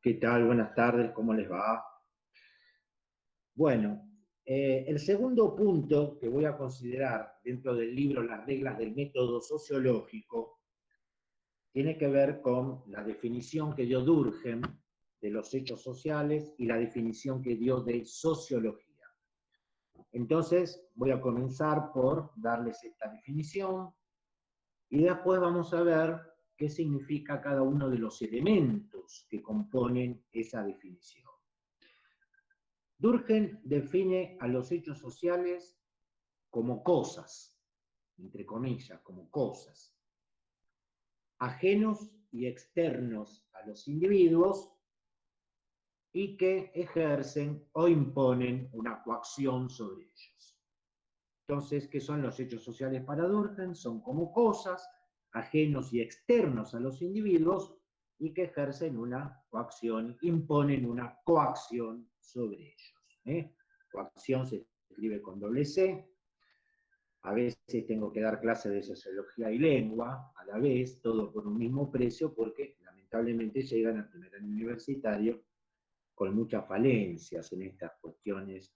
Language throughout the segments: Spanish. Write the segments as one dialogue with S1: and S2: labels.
S1: ¿Qué tal? Buenas tardes, ¿cómo les va? Bueno, el segundo punto que voy a considerar dentro del libro Las reglas del método sociológico tiene que ver con la definición que dio Durkheim de los hechos sociales y la definición que dio de sociología. Entonces, voy a comenzar por darles esta definición y después vamos a ver qué significa cada uno de los elementos que componen esa definición. Durkheim define a los hechos sociales como cosas, entre comillas, como cosas, ajenos y externos a los individuos y que ejercen o imponen una coacción sobre ellos. Entonces, ¿qué son los hechos sociales para Durkheim? Son como cosas, ajenos y externos a los individuos y que ejercen una coacción, imponen una coacción sobre ellos. Coacción se escribe con doble C. A veces tengo que dar clases de sociología y lengua a la vez, todo por un mismo precio, porque lamentablemente llegan al primer año universitario con muchas falencias en estas cuestiones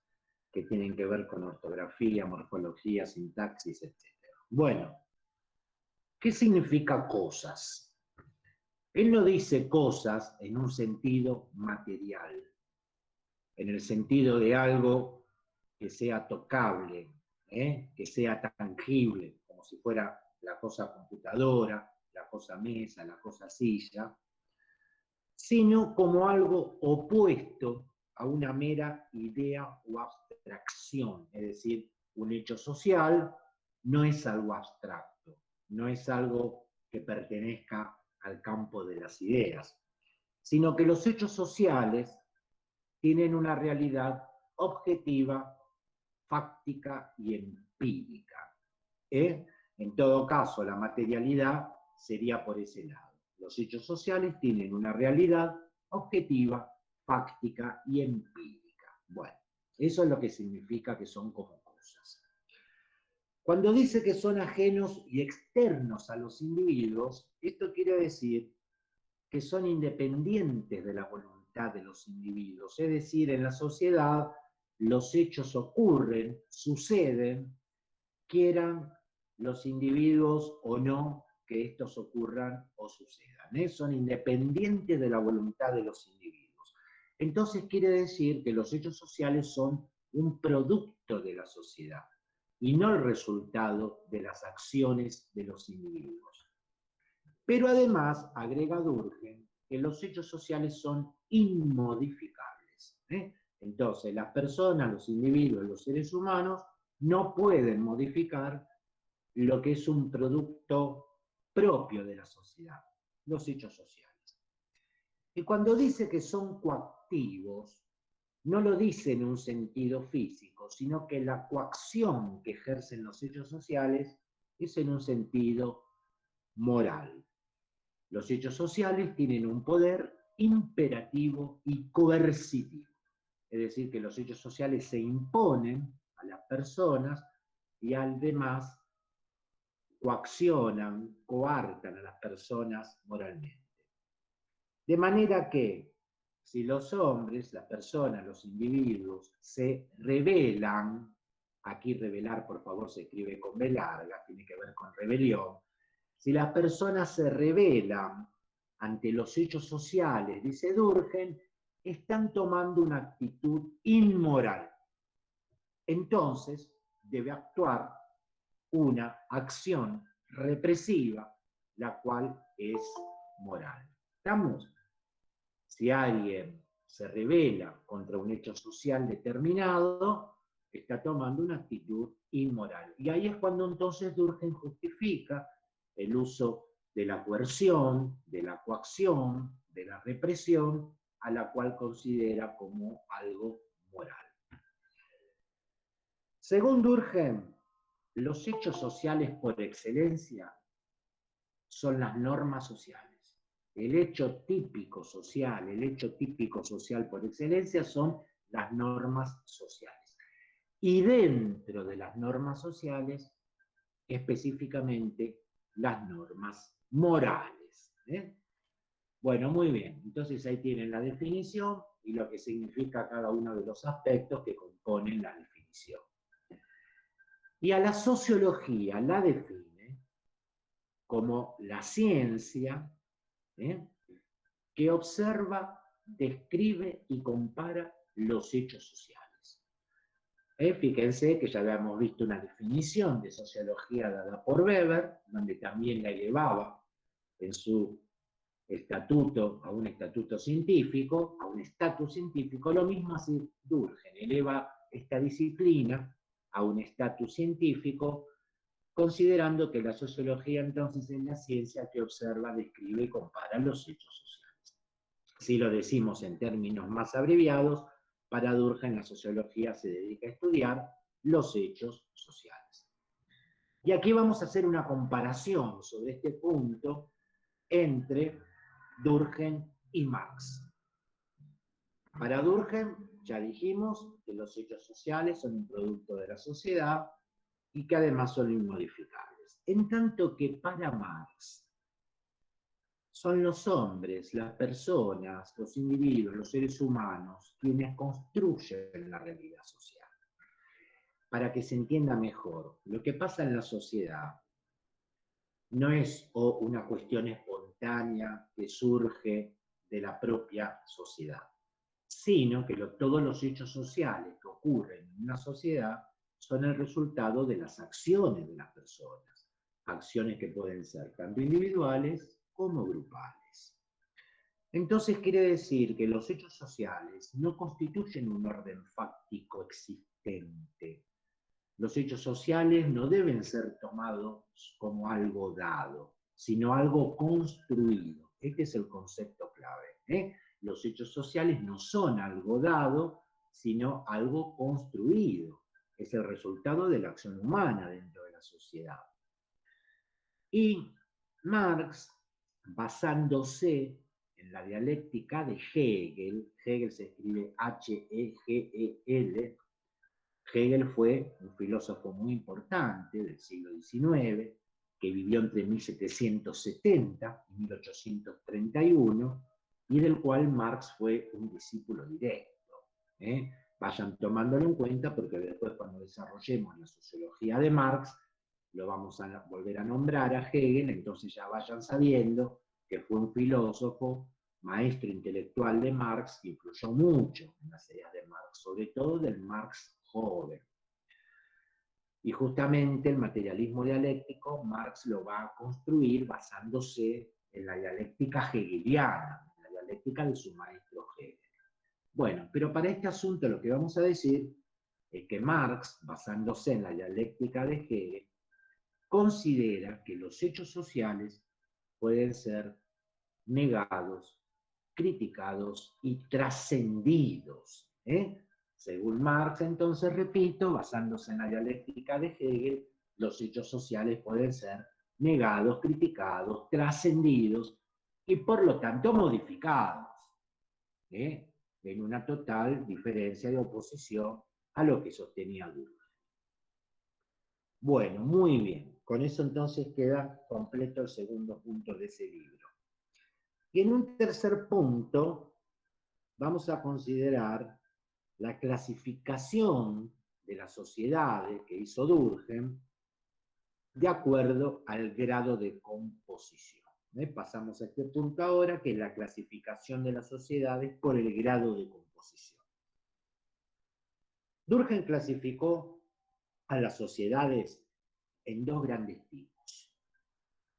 S1: que tienen que ver con ortografía, morfología, sintaxis, etc. Bueno, ¿qué significa cosas? Él no dice cosas en un sentido material, en el sentido de algo que sea tocable, que sea tangible, como si fuera la cosa computadora, la cosa mesa, la cosa silla, sino como algo opuesto a una mera idea o abstracción, es decir, un hecho social no es algo abstracto, no es algo que pertenezca al campo de las ideas, sino que los hechos sociales tienen una realidad objetiva, fáctica y empírica. En todo caso, la materialidad sería por ese lado. Los hechos sociales tienen una realidad objetiva, fáctica y empírica. Bueno, eso es lo que significa que son como cosas. Cuando dice que son ajenos y externos a los individuos, esto quiere decir que son independientes de la voluntad de los individuos. Es decir, en la sociedad los hechos ocurren, suceden, quieran los individuos o no que estos ocurran o sucedan. Son independientes de la voluntad de los individuos. Entonces quiere decir que los hechos sociales son un producto de la sociedad y no el resultado de las acciones de los individuos. Pero además, agrega Durkheim, que los hechos sociales son inmodificables. Entonces, las personas, los individuos, los seres humanos, no pueden modificar lo que es un producto propio de la sociedad, los hechos sociales. Y cuando dice que son coactivos, no lo dice en un sentido físico, sino que la coacción que ejercen los hechos sociales es en un sentido moral. Los hechos sociales tienen un poder imperativo y coercitivo. Es decir, que los hechos sociales se imponen a las personas y además coaccionan, coartan a las personas moralmente. De manera que si los hombres, las personas, los individuos se rebelan, aquí rebelar por favor se escribe con B larga, tiene que ver con rebelión, si las personas se rebelan ante los hechos sociales, dice Durkheim, están tomando una actitud inmoral. Entonces debe actuar una acción represiva, la cual es moral. ¿Estamos? Si alguien se rebela contra un hecho social determinado, está tomando una actitud inmoral. Y ahí es cuando entonces Durkheim justifica el uso de la coerción, de la coacción, de la represión, a la cual considera como algo moral. Según Durkheim, los hechos sociales por excelencia son las normas sociales. El hecho típico social por excelencia son las normas sociales. Y dentro de las normas sociales, específicamente las normas morales. Bueno, muy bien. Entonces ahí tienen la definición y lo que significa cada uno de los aspectos que componen la definición. Y a la sociología la define como la ciencia, ¿eh?, que observa, describe y compara los hechos sociales. Fíjense que ya habíamos visto una definición de sociología dada por Weber, donde también la elevaba en su estatuto a un estatuto científico, a un estatus científico. Lo mismo hace Durkheim, eleva esta disciplina a un estatus científico, considerando que la sociología entonces es la ciencia que observa, describe y compara los hechos sociales. Si lo decimos en términos más abreviados, para Durkheim la sociología se dedica a estudiar los hechos sociales. Y aquí vamos a hacer una comparación sobre este punto entre Durkheim y Marx. Para Durkheim ya dijimos que los hechos sociales son un producto de la sociedad y que además son inmodificables. En tanto que para Marx son los hombres, las personas, los individuos, los seres humanos, quienes construyen la realidad social. Para que se entienda mejor, lo que pasa en la sociedad no es una cuestión espontánea que surge de la propia sociedad, sino que todos los hechos sociales que ocurren en una sociedad son el resultado de las acciones de las personas, acciones que pueden ser tanto individuales como grupales. Entonces quiere decir que los hechos sociales no constituyen un orden fáctico existente. Los hechos sociales no deben ser tomados como algo dado, sino algo construido. Este es el concepto clave, ¿eh? Los hechos sociales no son algo dado, sino algo construido. Es el resultado de la acción humana dentro de la sociedad. Y Marx, basándose en la dialéctica de Hegel, Hegel se escribe H-E-G-E-L, Hegel fue un filósofo muy importante del siglo XIX, que vivió entre 1770 y 1831, y del cual Marx fue un discípulo directo. Vayan tomándolo en cuenta porque después, cuando desarrollemos la sociología de Marx, lo vamos a volver a nombrar a Hegel, entonces ya vayan sabiendo que fue un filósofo, maestro intelectual de Marx, que influyó mucho en las ideas de Marx, sobre todo del Marx joven. Y justamente el materialismo dialéctico Marx lo va a construir basándose en la dialéctica hegeliana, en la dialéctica de su maestro Hegel. Bueno, pero para este asunto lo que vamos a decir es que Marx, basándose en la dialéctica de Hegel, considera que los hechos sociales pueden ser negados, criticados y trascendidos. Según Marx, entonces, repito, basándose en la dialéctica de Hegel, los hechos sociales pueden ser negados, criticados, trascendidos y por lo tanto modificados, en una total diferencia de oposición a lo que sostenía Durkheim. Bueno, muy bien. Con eso entonces queda completo el segundo punto de ese libro. Y en un tercer punto vamos a considerar la clasificación de las sociedades que hizo Durkheim de acuerdo al grado de composición. Pasamos a este punto ahora, que es la clasificación de las sociedades por el grado de composición. Durkheim clasificó a las sociedades en dos grandes tipos.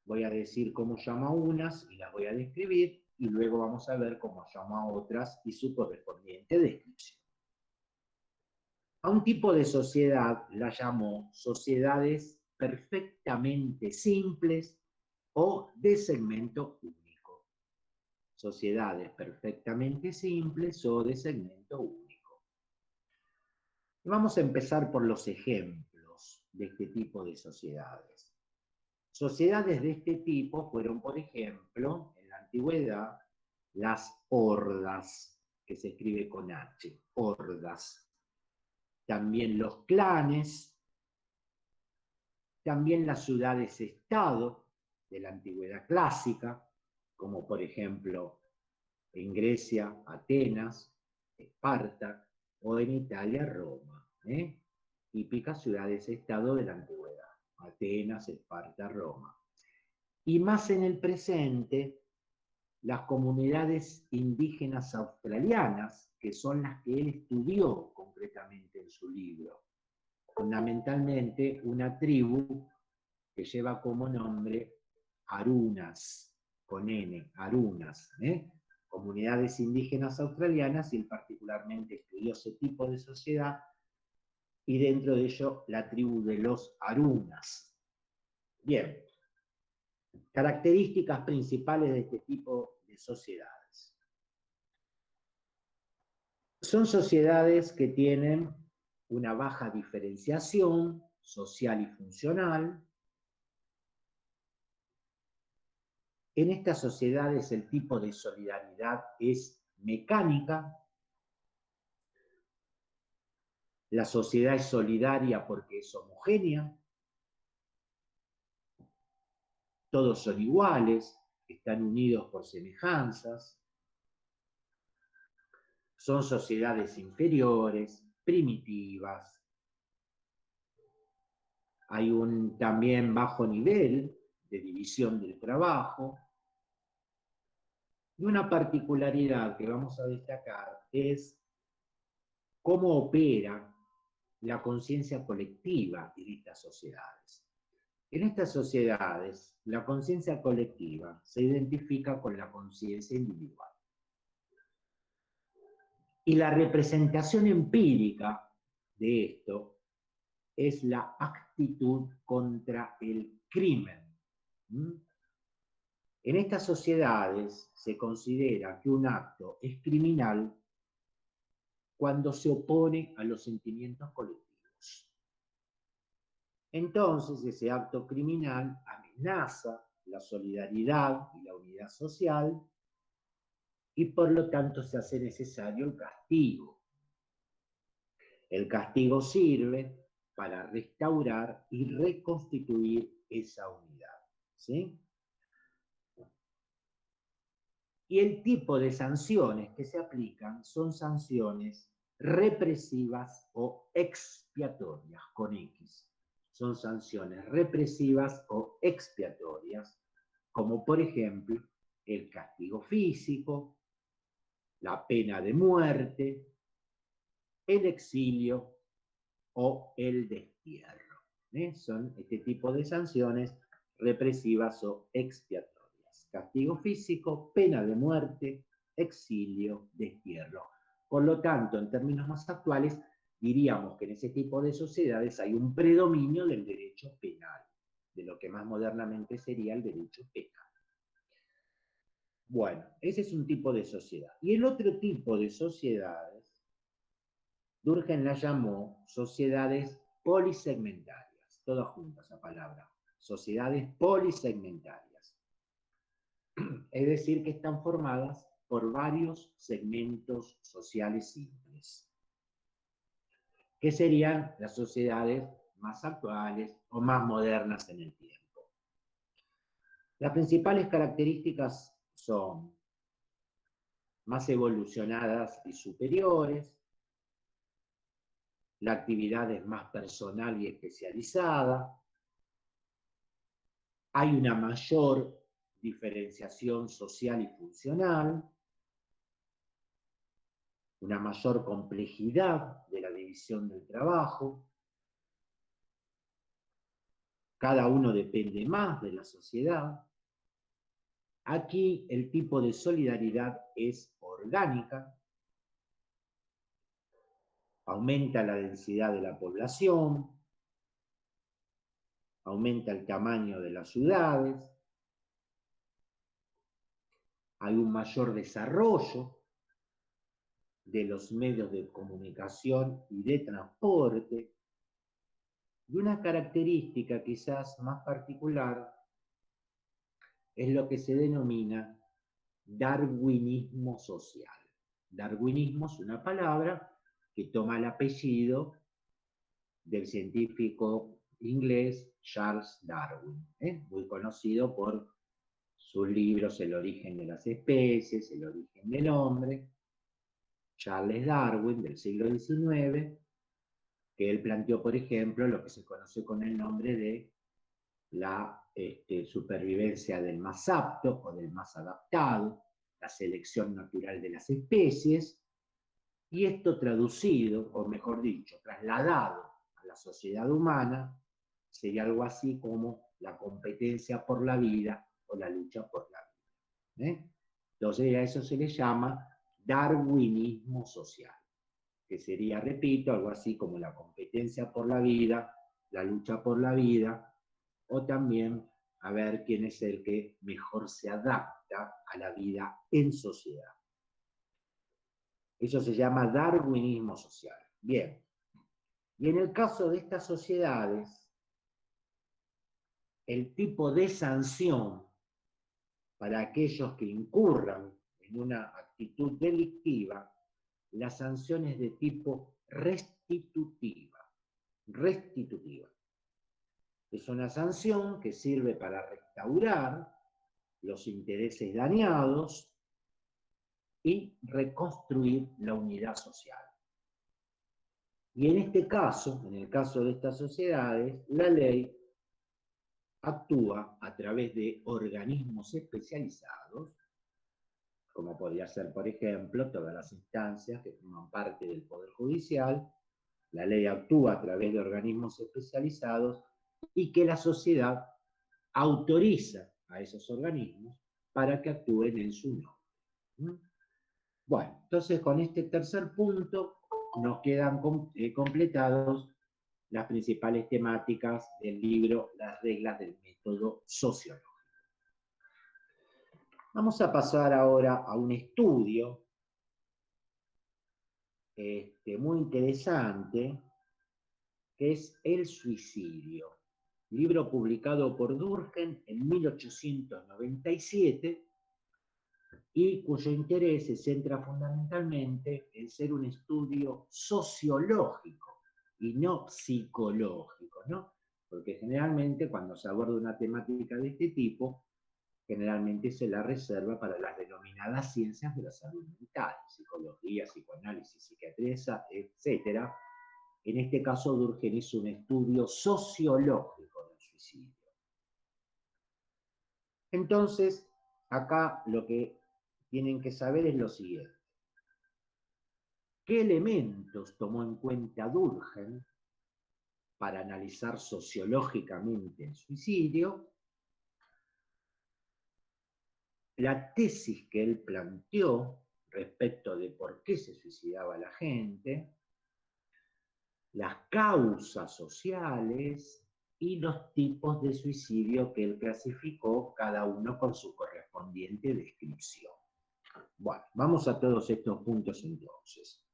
S1: Voy a decir cómo llama unas y las voy a describir, y luego vamos a ver cómo llama otras y su correspondiente descripción. A un tipo de sociedad la llamó sociedades perfectamente simples o de segmento único. Sociedades perfectamente simples o de segmento único. Vamos a empezar por los ejemplos de este tipo de sociedades. Sociedades de este tipo fueron, por ejemplo, en la antigüedad, las hordas, que se escribe con H, hordas. También los clanes, también las ciudades-estado de la antigüedad clásica, como por ejemplo en Grecia, Atenas, Esparta, o en Italia, Roma, típicas ciudades-estado de la antigüedad, Atenas, Esparta, Roma. Y más en el presente, las comunidades indígenas australianas, que son las que él estudió concretamente en su libro. Fundamentalmente una tribu que lleva como nombre Arunas, con N, Arunas, comunidades indígenas australianas, y él particularmente estudió ese tipo de sociedad, y dentro de ello la tribu de los Arunas. Bien, características principales de este tipo de sociedades. Son sociedades que tienen una baja diferenciación social y funcional. En estas sociedades el tipo de solidaridad es mecánica. La sociedad es solidaria porque es homogénea. Todos son iguales, están unidos por semejanzas. Son sociedades inferiores, primitivas. Hay un también bajo nivel de división del trabajo. Y una particularidad que vamos a destacar es cómo opera la conciencia colectiva en estas sociedades. En estas sociedades, la conciencia colectiva se identifica con la conciencia individual. Y la representación empírica de esto es la actitud contra el crimen. En estas sociedades se considera que un acto es criminal cuando se opone a los sentimientos colectivos. Entonces, ese acto criminal amenaza la solidaridad y la unidad social, y por lo tanto se hace necesario el castigo. El castigo sirve para restaurar y reconstituir esa unidad, ¿sí? Y el tipo de sanciones que se aplican son sanciones represivas o expiatorias, con X. Son sanciones represivas o expiatorias, como por ejemplo el castigo físico, la pena de muerte, el exilio o el destierro. Son este tipo de sanciones represivas o expiatorias. Castigo físico, pena de muerte, exilio, destierro. Por lo tanto, en términos más actuales, diríamos que en ese tipo de sociedades hay un predominio del derecho penal, de lo que más modernamente sería el derecho penal. Bueno, ese es un tipo de sociedad. Y el otro tipo de sociedades, Durkheim las llamó sociedades polisegmentarias, todas juntas esa palabra, sociedades polisegmentarias. Es decir, que están formadas por varios segmentos sociales simples, que serían las sociedades más actuales o más modernas en el tiempo. Las principales características son más evolucionadas y superiores, la actividad es más personal y especializada, hay una mayor diferenciación social y funcional, una mayor complejidad de la división del trabajo, cada uno depende más de la sociedad. Aquí el tipo de solidaridad es orgánica, aumenta la densidad de la población, aumenta el tamaño de las ciudades, hay un mayor desarrollo de los medios de comunicación y de transporte, y una característica quizás más particular es lo que se denomina darwinismo social. Darwinismo es una palabra que toma el apellido del científico inglés Charles Darwin, muy conocido por sus libros El origen de las especies, El origen del hombre, Charles Darwin del siglo XIX, que él planteó, por ejemplo, lo que se conoce con el nombre de la supervivencia del más apto o del más adaptado, la selección natural de las especies, y esto traducido, o mejor dicho, trasladado a la sociedad humana, sería algo así como la competencia por la vida o la lucha por la vida. Entonces a eso se le llama darwinismo social, que sería, repito, algo así como la competencia por la vida, la lucha por la vida, o también a ver quién es el que mejor se adapta a la vida en sociedad. Eso se llama darwinismo social. Bien. Y en el caso de estas sociedades, el tipo de sanción para aquellos que incurran en una actitud delictiva, la sanción es de tipo restitutiva. Restitutiva. Es una sanción que sirve para restaurar los intereses dañados y reconstruir la unidad social. Y en este caso, en el caso de estas sociedades, la ley actúa a través de organismos especializados, como podría ser, por ejemplo, todas las instancias que forman parte del Poder Judicial. La ley actúa a través de organismos especializados y que la sociedad autoriza a esos organismos para que actúen en su nombre. Bueno, entonces con este tercer punto nos quedan completados las principales temáticas del libro Las reglas del método sociológico. Vamos a pasar ahora a un estudio muy interesante, que es el suicidio. Libro publicado por Durkheim en 1897 y cuyo interés se centra fundamentalmente en ser un estudio sociológico y no psicológico, ¿no? Porque generalmente cuando se aborda una temática de este tipo, generalmente se la reserva para las denominadas ciencias de la salud mental, psicología, psicoanálisis, psiquiatría, etc. En este caso, Durkheim hizo un estudio sociológico del suicidio. Entonces, acá lo que tienen que saber es lo siguiente. ¿Qué elementos tomó en cuenta Durkheim para analizar sociológicamente el suicidio? La tesis que él planteó respecto de por qué se suicidaba la gente, las causas sociales y los tipos de suicidio que él clasificó, cada uno con su correspondiente descripción. Bueno, vamos a todos estos puntos entonces.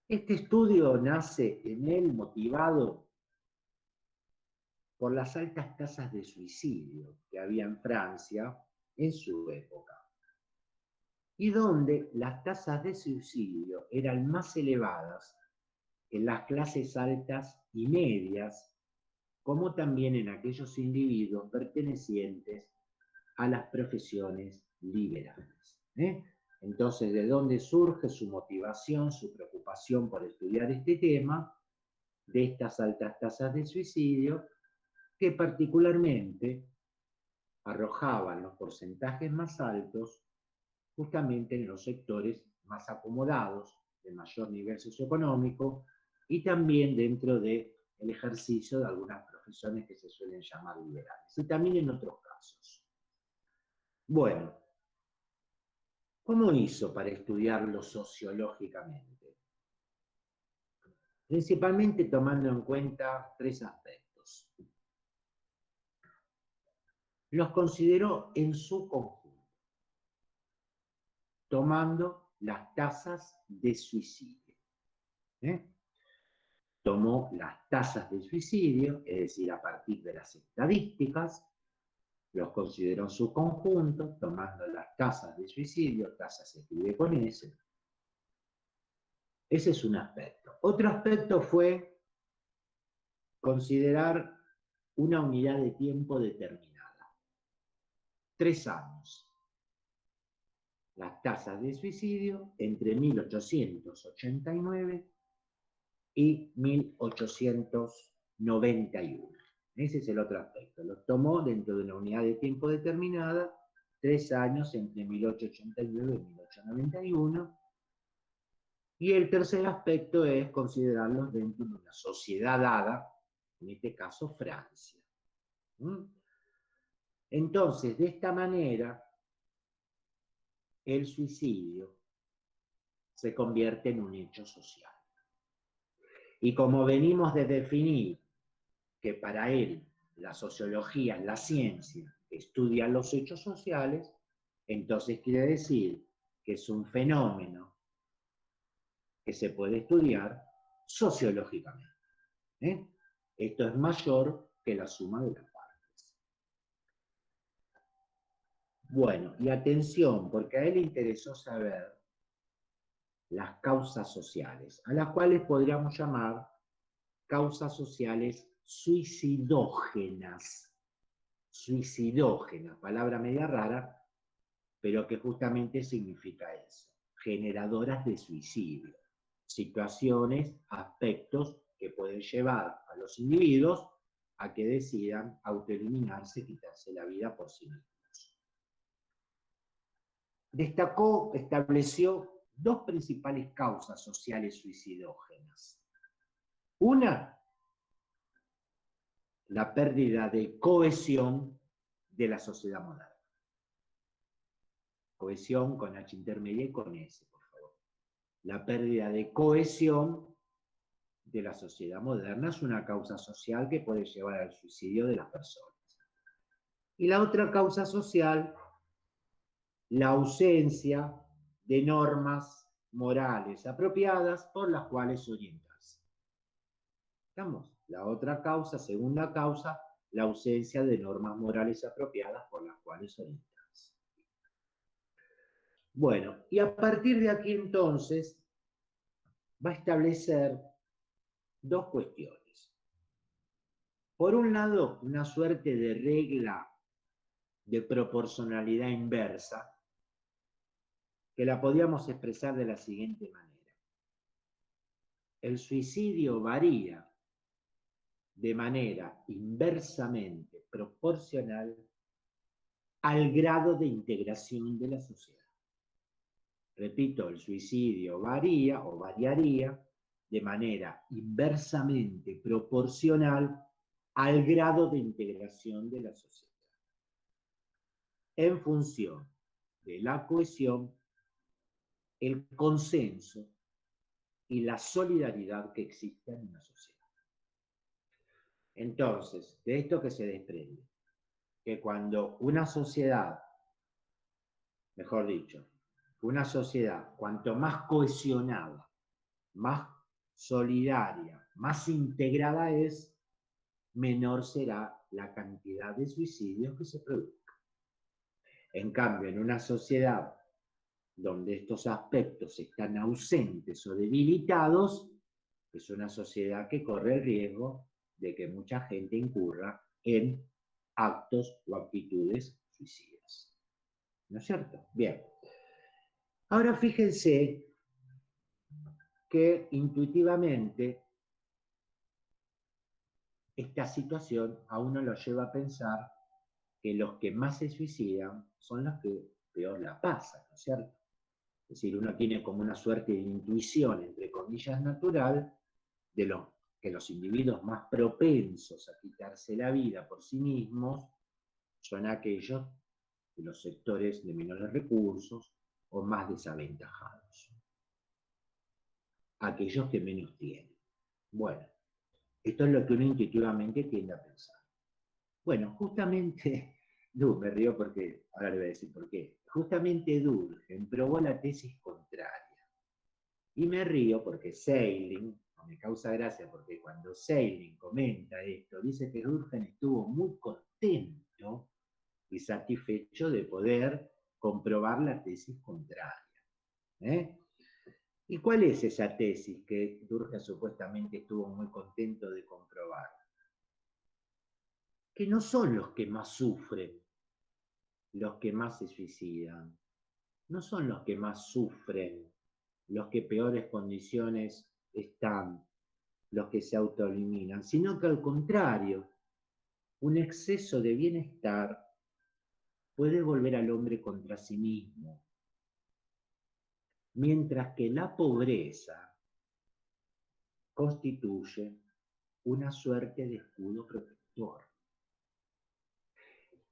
S1: Este estudio nace en él motivado por las altas tasas de suicidio que había en Francia en su época, y donde las tasas de suicidio eran más elevadas en las clases altas y medias, como también en aquellos individuos pertenecientes a las profesiones liberales. Entonces, ¿de dónde surge su motivación, su preocupación por estudiar este tema? De estas altas tasas de suicidio, que particularmente arrojaban los porcentajes más altos justamente en los sectores más acomodados, de mayor nivel socioeconómico, y también dentro del ejercicio de algunas profesiones que se suelen llamar liberales, y también en otros casos. Bueno, ¿cómo hizo para estudiarlo sociológicamente? Principalmente tomando en cuenta tres aspectos. Los consideró en su conjunto, tomando las tasas de suicidio. Tomó las tasas de suicidio, es decir, a partir de las estadísticas, los consideró en su conjunto, tomando las tasas de suicidio, tasas se escribe con S. Ese es un aspecto. Otro aspecto fue considerar una unidad de tiempo determinada. 3 años. Las tasas de suicidio entre 1889 y 1891. Ese es el otro aspecto. Lo tomó dentro de una unidad de tiempo determinada, 3 años entre 1889 y 1891. Y el tercer aspecto es considerarlos dentro de una sociedad dada, en este caso Francia. Entonces, de esta manera, el suicidio se convierte en un hecho social. Y como venimos de definir que para él la sociología es la ciencia que estudia los hechos sociales, entonces quiere decir que es un fenómeno que se puede estudiar sociológicamente. Esto es mayor que la suma de las partes. Bueno, y atención, porque a él le interesó saber las causas sociales, a las cuales podríamos llamar causas sociales suicidógenas. Suicidógenas, palabra media rara, pero que justamente significa eso, generadoras de suicidio. Situaciones, aspectos que pueden llevar a los individuos a que decidan autoeliminarse, quitarse la vida por sí mismos. Destacó, estableció 2 principales causas sociales suicidógenas. Una, la pérdida de cohesión de la sociedad moderna. Cohesión con H intermedia y con S, por favor. La pérdida de cohesión de la sociedad moderna es una causa social que puede llevar al suicidio de las personas. Y la otra causa social, la ausencia de normas morales apropiadas por las cuales orientarse. ¿Estamos? La otra causa, segunda causa, la ausencia de normas morales apropiadas por las cuales orientarse. Bueno, y a partir de aquí entonces va a establecer 2 cuestiones. Por un lado, una suerte de regla de proporcionalidad inversa, que la podíamos expresar de la siguiente manera. El suicidio varía de manera inversamente proporcional al grado de integración de la sociedad. Repito, el suicidio varía o variaría de manera inversamente proporcional al grado de integración de la sociedad, en función de la cohesión, el consenso y la solidaridad que existe en una sociedad. Entonces, de esto que se desprende, que cuando una sociedad, mejor dicho, una sociedad cuanto más cohesionada, más solidaria, más integrada es, menor será la cantidad de suicidios que se produzcan. En cambio, en una sociedad donde estos aspectos están ausentes o debilitados, es una sociedad que corre el riesgo de que mucha gente incurra en actos o actitudes suicidas. ¿No es cierto? Bien. Ahora fíjense que intuitivamente esta situación a uno lo lleva a pensar que los que más se suicidan son los que peor la pasan, ¿no es cierto? Es decir, uno tiene como una suerte de intuición, entre comillas, natural, de que los individuos más propensos a quitarse la vida por sí mismos son aquellos de los sectores de menores recursos o más desaventajados. Aquellos que menos tienen. Bueno, esto es lo que uno intuitivamente tiende a pensar. Bueno, justamente, me río porque, ahora le voy a decir por qué. Justamente Durkheim probó la tesis contraria. Y me río porque Seiling, me causa gracia porque cuando Seiling comenta esto, dice que Durkheim estuvo muy contento y satisfecho de poder comprobar la tesis contraria. ¿Y cuál es esa tesis que Durkheim supuestamente estuvo muy contento de comprobar? Que no son los que más sufren los que más se suicidan, no son los que más sufren, los que peores condiciones están, los que se autoeliminan, sino que al contrario, un exceso de bienestar puede volver al hombre contra sí mismo, mientras que la pobreza constituye una suerte de escudo protector.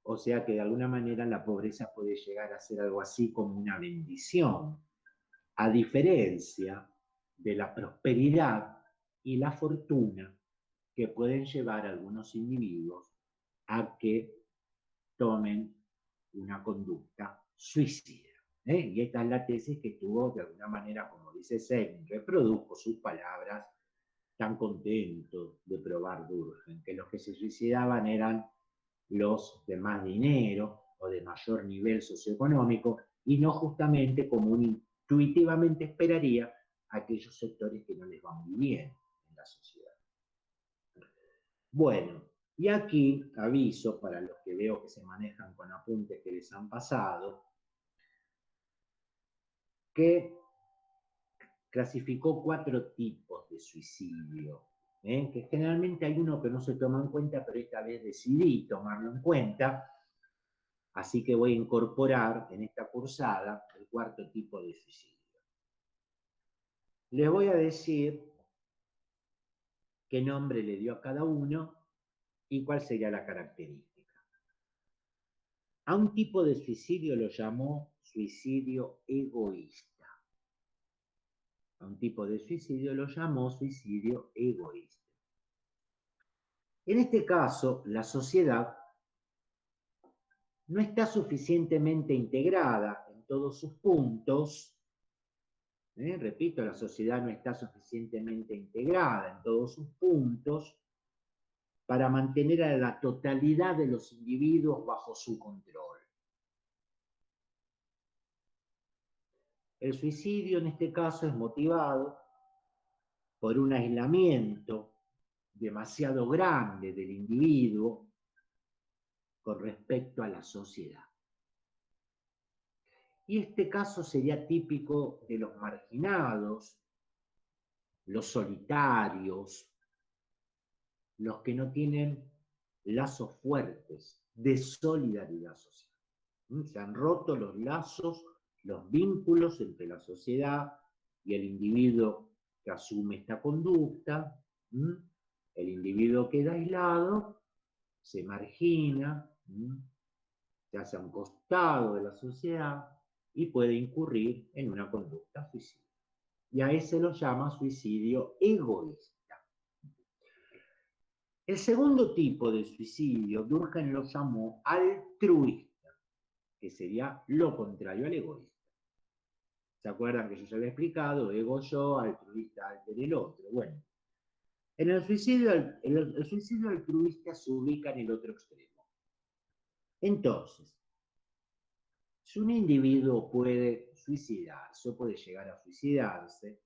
S1: O sea que de alguna manera la pobreza puede llegar a ser algo así como una bendición, a diferencia de la prosperidad y la fortuna que pueden llevar a algunos individuos a que tomen una conducta suicida. Y esta es la tesis que tuvo, de alguna manera, como dice Selin, reprodujo sus palabras, tan contento de probar Durkheim, que los que se suicidaban eran los de más dinero o de mayor nivel socioeconómico, y no justamente como intuitivamente esperaría aquellos sectores que no les va muy bien en la sociedad. Bueno, y aquí aviso para los que veo que se manejan con apuntes que les han pasado, que clasificó 4 tipos de suicidio, que generalmente hay uno que no se toma en cuenta, pero esta vez decidí tomarlo en cuenta, así que voy a incorporar en esta cursada el 4 tipo de suicidio. Les voy a decir qué nombre le dio a cada uno y cuál sería la característica. A un tipo de suicidio lo llamó suicidio egoísta. A un tipo de suicidio lo llamó suicidio egoísta. En este caso, la sociedad no está suficientemente integrada en todos sus puntos. Repito, la sociedad no está suficientemente integrada en todos sus puntos para mantener a la totalidad de los individuos bajo su control. El suicidio en este caso es motivado por un aislamiento demasiado grande del individuo con respecto a la sociedad. Y este caso sería típico de los marginados, los solitarios, los que no tienen lazos fuertes de solidaridad social. Se han roto los lazos, los vínculos entre la sociedad y el individuo que asume esta conducta. El individuo queda aislado, se margina, se hace a un costado de la sociedad y puede incurrir en una conducta suicida. Y a ese lo llama suicidio egoísta. El segundo tipo de suicidio, Durkheim lo llamó altruista, que sería lo contrario al egoísta. ¿Se acuerdan que yo ya había explicado? Ego yo, altruista alter el otro. Bueno, en el suicidio altruista se ubica en el otro extremo. Entonces, si un individuo puede suicidarse o puede llegar a suicidarse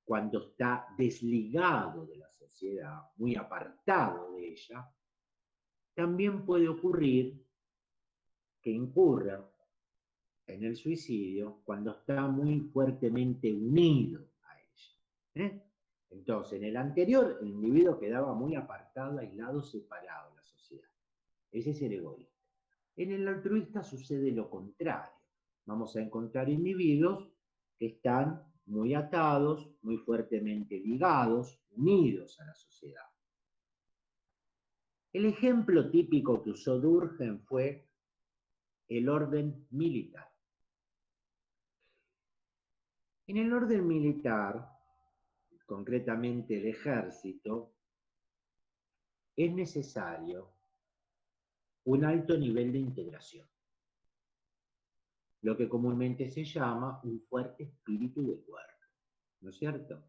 S1: cuando está desligado de la sociedad, muy apartado de ella, también puede ocurrir que incurra en el suicidio cuando está muy fuertemente unido a ella. Entonces, en el anterior, el individuo quedaba muy apartado, aislado, separado de la sociedad. Ese es el egoísta. En el altruista sucede lo contrario. Vamos a encontrar individuos que están muy atados, muy fuertemente ligados, unidos a la sociedad. El ejemplo típico que usó Durkheim fue el orden militar. En el orden militar, concretamente el ejército, es necesario un alto nivel de integración, lo que comúnmente se llama un fuerte espíritu de cuerpo, ¿no es cierto?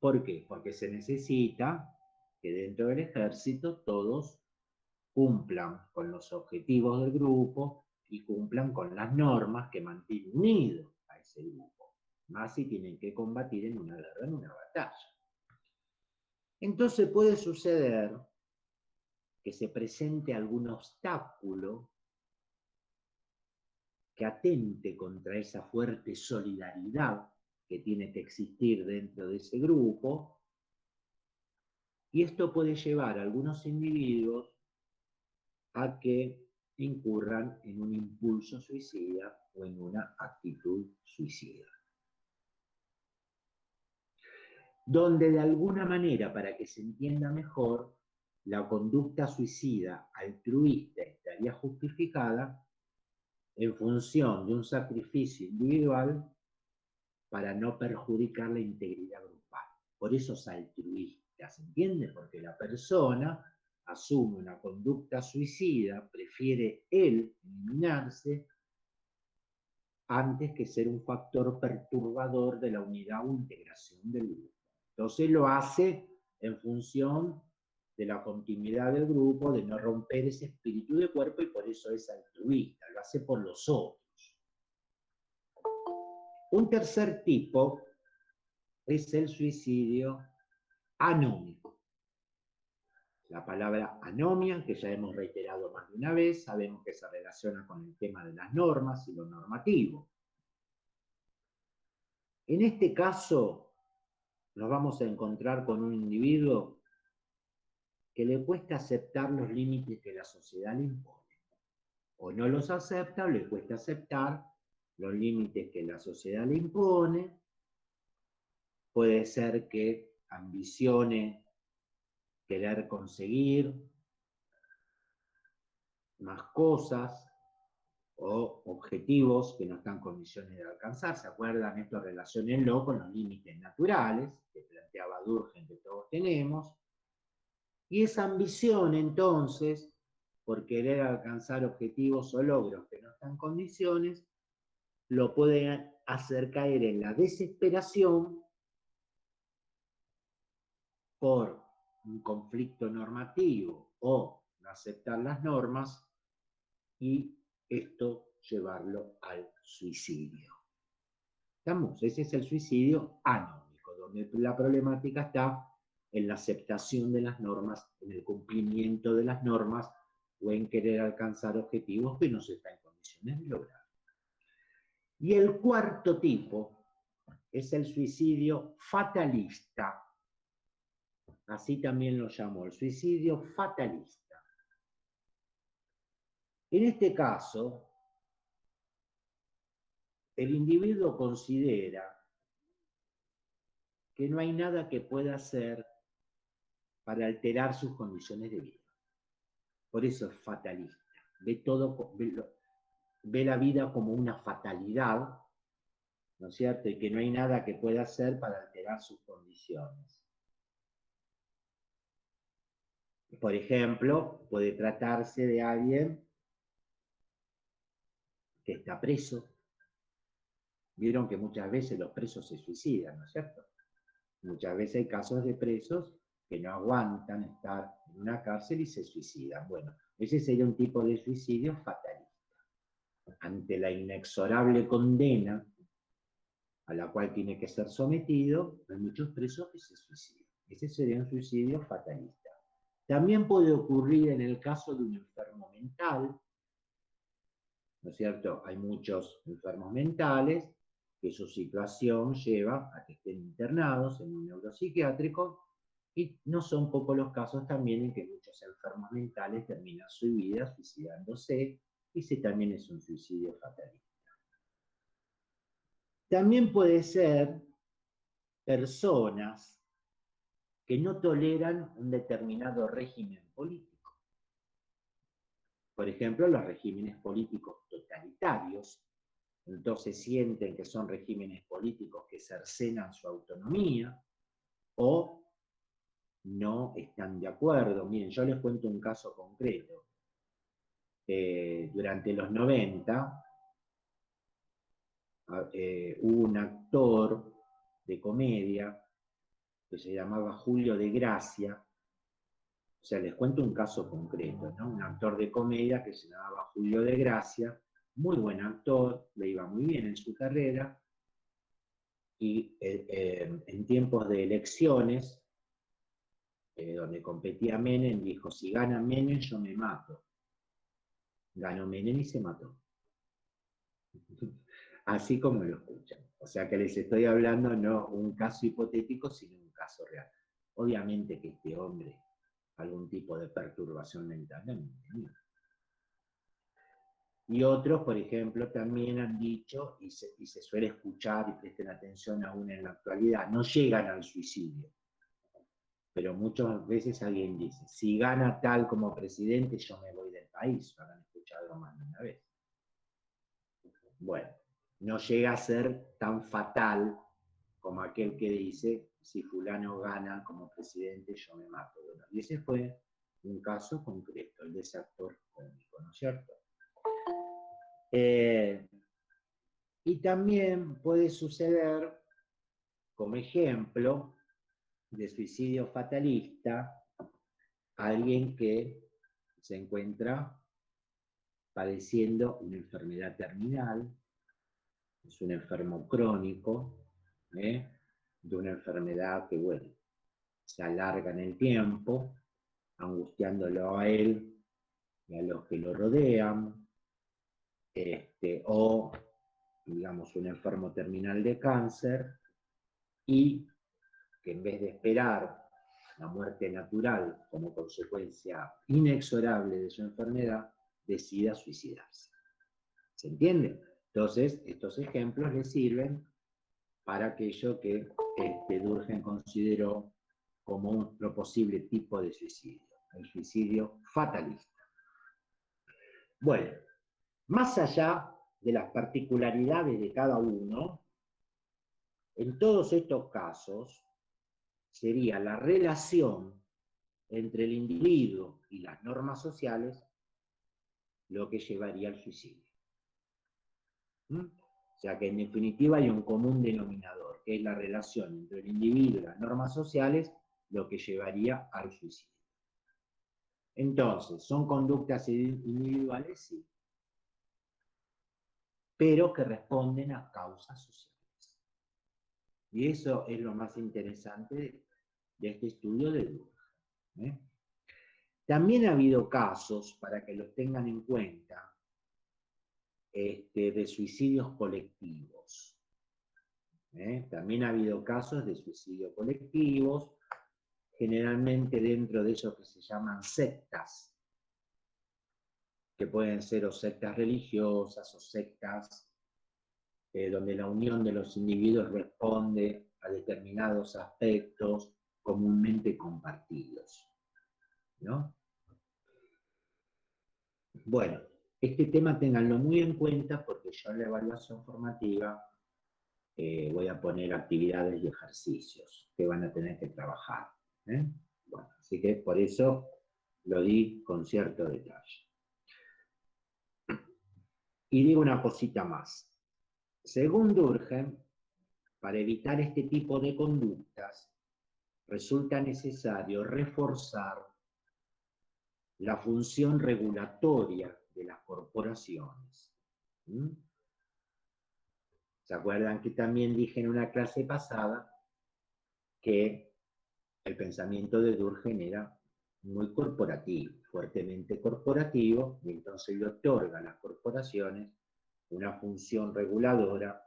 S1: ¿Por qué? Porque se necesita que dentro del ejército todos cumplan con los objetivos del grupo y cumplan con las normas que mantienen unido a ese grupo, más si tienen que combatir en una guerra, en una batalla. Entonces puede suceder que se presente algún obstáculo que atente contra esa fuerte solidaridad que tiene que existir dentro de ese grupo, y esto puede llevar a algunos individuos a que incurran en un impulso suicida o en una actitud suicida. Donde de alguna manera, para que se entienda mejor, la conducta suicida altruista estaría justificada en función de un sacrificio individual para no perjudicar la integridad grupal. Por eso es altruista, ¿se entiende? Porque la persona asume una conducta suicida, prefiere él eliminarse antes que ser un factor perturbador de la unidad o integración del grupo. Entonces lo hace en función de la continuidad del grupo, de no romper ese espíritu de cuerpo, y por eso es altruista, lo hace por los otros. Un tercer tipo es el suicidio anómico. La palabra anomia, que ya hemos reiterado más de una vez, sabemos que se relaciona con el tema de las normas y lo normativo. En este caso, nos vamos a encontrar con un individuo que le cuesta aceptar los límites que la sociedad le impone. O no los acepta, o le cuesta aceptar los límites que la sociedad le impone. Puede ser que ambicione querer conseguir más cosas o objetivos que no están en condiciones de alcanzar. ¿Se acuerdan? Esto relaciónenlo con los límites naturales que planteaba Durkheim, que todos tenemos. Y esa ambición, entonces, por querer alcanzar objetivos o logros que no están en condiciones, lo puede hacer caer en la desesperación por un conflicto normativo o no aceptar las normas, y esto llevarlo al suicidio. ¿Estamos? Ese es el suicidio anómico, donde la problemática está en la aceptación de las normas, en el cumplimiento de las normas o en querer alcanzar objetivos que no se está en condiciones de lograr. Y el cuarto tipo es el suicidio fatalista. Así también lo llamó, el suicidio fatalista. En este caso, el individuo considera que no hay nada que pueda hacer para alterar sus condiciones de vida. Por eso es fatalista. Ve la vida como una fatalidad, ¿no es cierto? Y que no hay nada que pueda hacer para alterar sus condiciones. Por ejemplo, puede tratarse de alguien que está preso. Vieron que muchas veces los presos se suicidan, ¿no es cierto? Muchas veces hay casos de presos que no aguantan estar en una cárcel y se suicidan. Bueno, ese sería un tipo de suicidio fatalista. Ante la inexorable condena a la cual tiene que ser sometido, hay muchos presos que se suicidan. Ese sería un suicidio fatalista. También puede ocurrir en el caso de un enfermo mental, ¿no es cierto? Hay muchos enfermos mentales que su situación lleva a que estén internados en un neuropsiquiátrico, y no son pocos los casos también en que muchos enfermos mentales terminan su vida suicidándose, y ese también es un suicidio fatalista. También puede ser personas que no toleran un determinado régimen político. Por ejemplo, los regímenes políticos totalitarios. Entonces sienten que son regímenes políticos que cercenan su autonomía o no están de acuerdo. Miren, yo les cuento un caso concreto. Durante los 90 hubo un actor de comedia que se llamaba Julio de Gracia. O sea, les cuento un caso concreto, ¿no? Un actor de comedia que se llamaba Julio de Gracia, muy buen actor, le iba muy bien en su carrera, y en tiempos de elecciones, donde competía Menem, dijo: si gana Menem, yo me mato. Ganó Menem y se mató. Así como lo escuchan. O sea que les estoy hablando no un caso hipotético, sino un caso real. Obviamente que este hombre, algún tipo de perturbación mental, no tenía. Y otros, por ejemplo, también han dicho, y se suele escuchar, y presten atención aún en la actualidad, no llegan al suicidio. Pero muchas veces alguien dice, si gana tal como presidente, yo me voy del país. Lo habrán escuchado más de una vez. Bueno, no llega a ser tan fatal como aquel que dice, si fulano gana como presidente, yo me mato. Bueno, y ese fue un caso concreto, el de ese actor cómico, ¿no es cierto? Eh, y también puede suceder, como ejemplo, de suicidio fatalista, alguien que se encuentra padeciendo una enfermedad terminal, es un enfermo crónico, de una enfermedad que, bueno, se alarga en el tiempo, angustiándolo a él y a los que lo rodean, o, digamos, un enfermo terminal de cáncer, y que en vez de esperar la muerte natural como consecuencia inexorable de su enfermedad, decida suicidarse. ¿Se entiende? Entonces, estos ejemplos le sirven para aquello que Durkheim consideró como un posible tipo de suicidio, el suicidio fatalista. Bueno, más allá de las particularidades de cada uno, en todos estos casos sería la relación entre el individuo y las normas sociales lo que llevaría al suicidio. ¿Mm? O sea que en definitiva hay un común denominador, que es la relación entre el individuo y las normas sociales, lo que llevaría al suicidio. Entonces, ¿son conductas individuales? Sí, pero que responden a causas sociales. Y eso es lo más interesante de este estudio de Durkheim. También ha habido casos, para que los tengan en cuenta, de suicidios colectivos. También ha habido casos de suicidio colectivos, generalmente dentro de esos que se llaman sectas, que pueden ser o sectas religiosas o sectas donde la unión de los individuos responde a determinados aspectos comúnmente compartidos, ¿no? Bueno, este tema ténganlo muy en cuenta porque yo en la evaluación formativa voy a poner actividades y ejercicios que van a tener que trabajar. ¿eh? Bueno, así que por eso lo di con cierto detalle. Y digo una cosita más. Según Durkheim, para evitar este tipo de conductas, resulta necesario reforzar la función regulatoria de las corporaciones. ¿Mm? ¿Se acuerdan que también dije en una clase pasada que el pensamiento de Durkheim era muy corporativo, fuertemente corporativo, y entonces le otorga a las corporaciones una función reguladora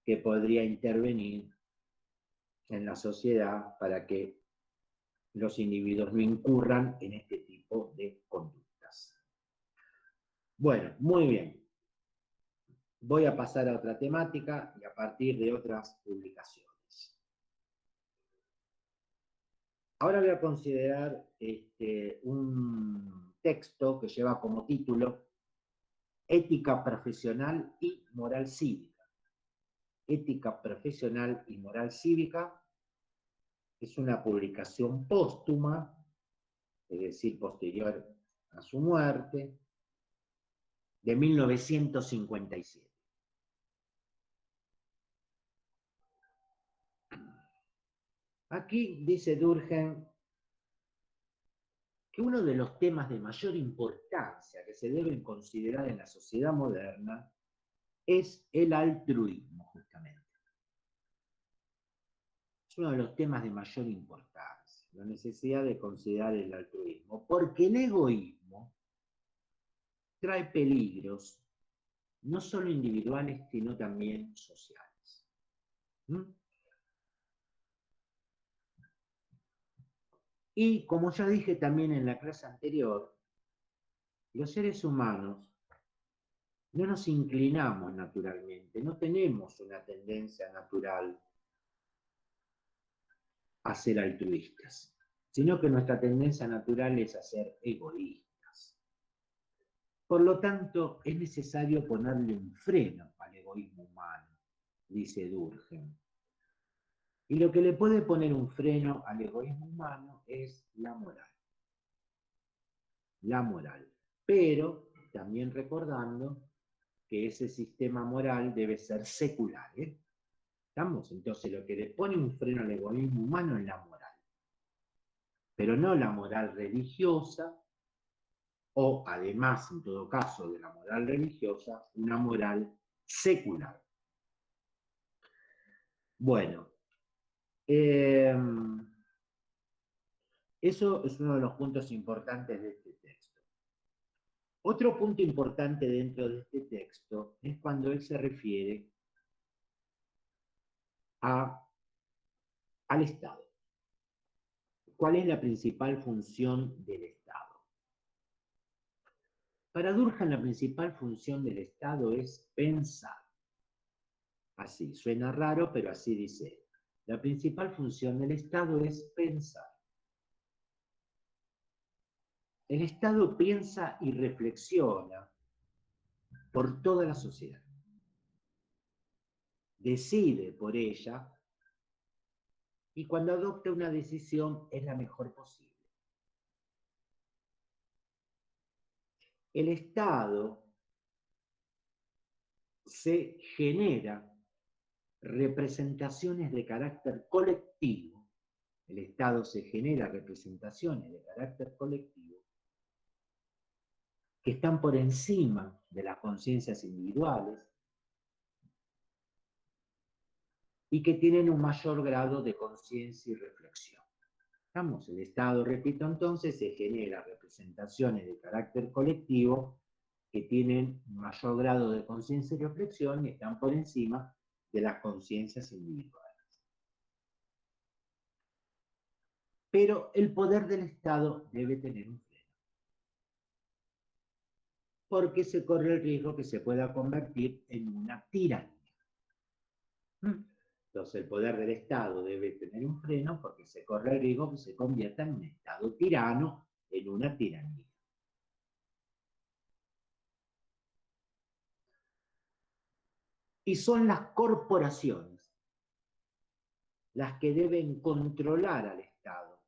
S1: que podría intervenir en la sociedad para que los individuos no incurran en este tipo de conductas. Bueno, muy bien. Voy a pasar a otra temática y a partir de otras publicaciones. Ahora voy a considerar un texto que lleva como título Ética profesional y moral cívica. Ética profesional y moral cívica es una publicación póstuma, es decir, posterior a su muerte, de 1957. Aquí dice Durkheim que uno de los temas de mayor importancia que se deben considerar en la sociedad moderna es el altruismo, justamente. Es uno de los temas de mayor importancia, la necesidad de considerar el altruismo, porque el egoísmo trae peligros no solo individuales, sino también sociales. ¿Mm? Y como ya dije también en la clase anterior, los seres humanos no nos inclinamos naturalmente, no tenemos una tendencia natural a ser altruistas, sino que nuestra tendencia natural es a ser egoístas. Por lo tanto, es necesario ponerle un freno al egoísmo humano, dice Durkheim. Y lo que le puede poner un freno al egoísmo humano es la moral. La moral. Pero también recordando que ese sistema moral debe ser secular. ¿Estamos? Entonces lo que le pone un freno al egoísmo humano es la moral. Pero no la moral religiosa, o además, en todo caso, de la moral religiosa, una moral secular. Bueno, eso es uno de los puntos importantes de este texto. Otro punto importante dentro de este texto es cuando él se refiere al Estado. ¿Cuál es la principal función del Estado? Para Durkheim, la principal función del Estado es pensar. Así, suena raro, pero así dice. La principal función del Estado es pensar. El Estado piensa y reflexiona por toda la sociedad. Decide por ella y cuando adopta una decisión es la mejor posible. El Estado se genera representaciones de carácter colectivo, el Estado se genera representaciones de carácter colectivo que están por encima de las conciencias individuales y que tienen un mayor grado de conciencia y reflexión. ¿Estamos? El Estado, repito entonces, se genera representaciones de carácter colectivo que tienen mayor grado de conciencia y reflexión y están por encima de las conciencias individuales. Pero el poder del Estado debe tener un freno, porque se corre el riesgo que se pueda convertir en una tiranía. Entonces el poder del Estado debe tener un freno porque se corre el riesgo que se convierta en un Estado tirano, en una tiranía. Y son las corporaciones las que deben controlar al Estado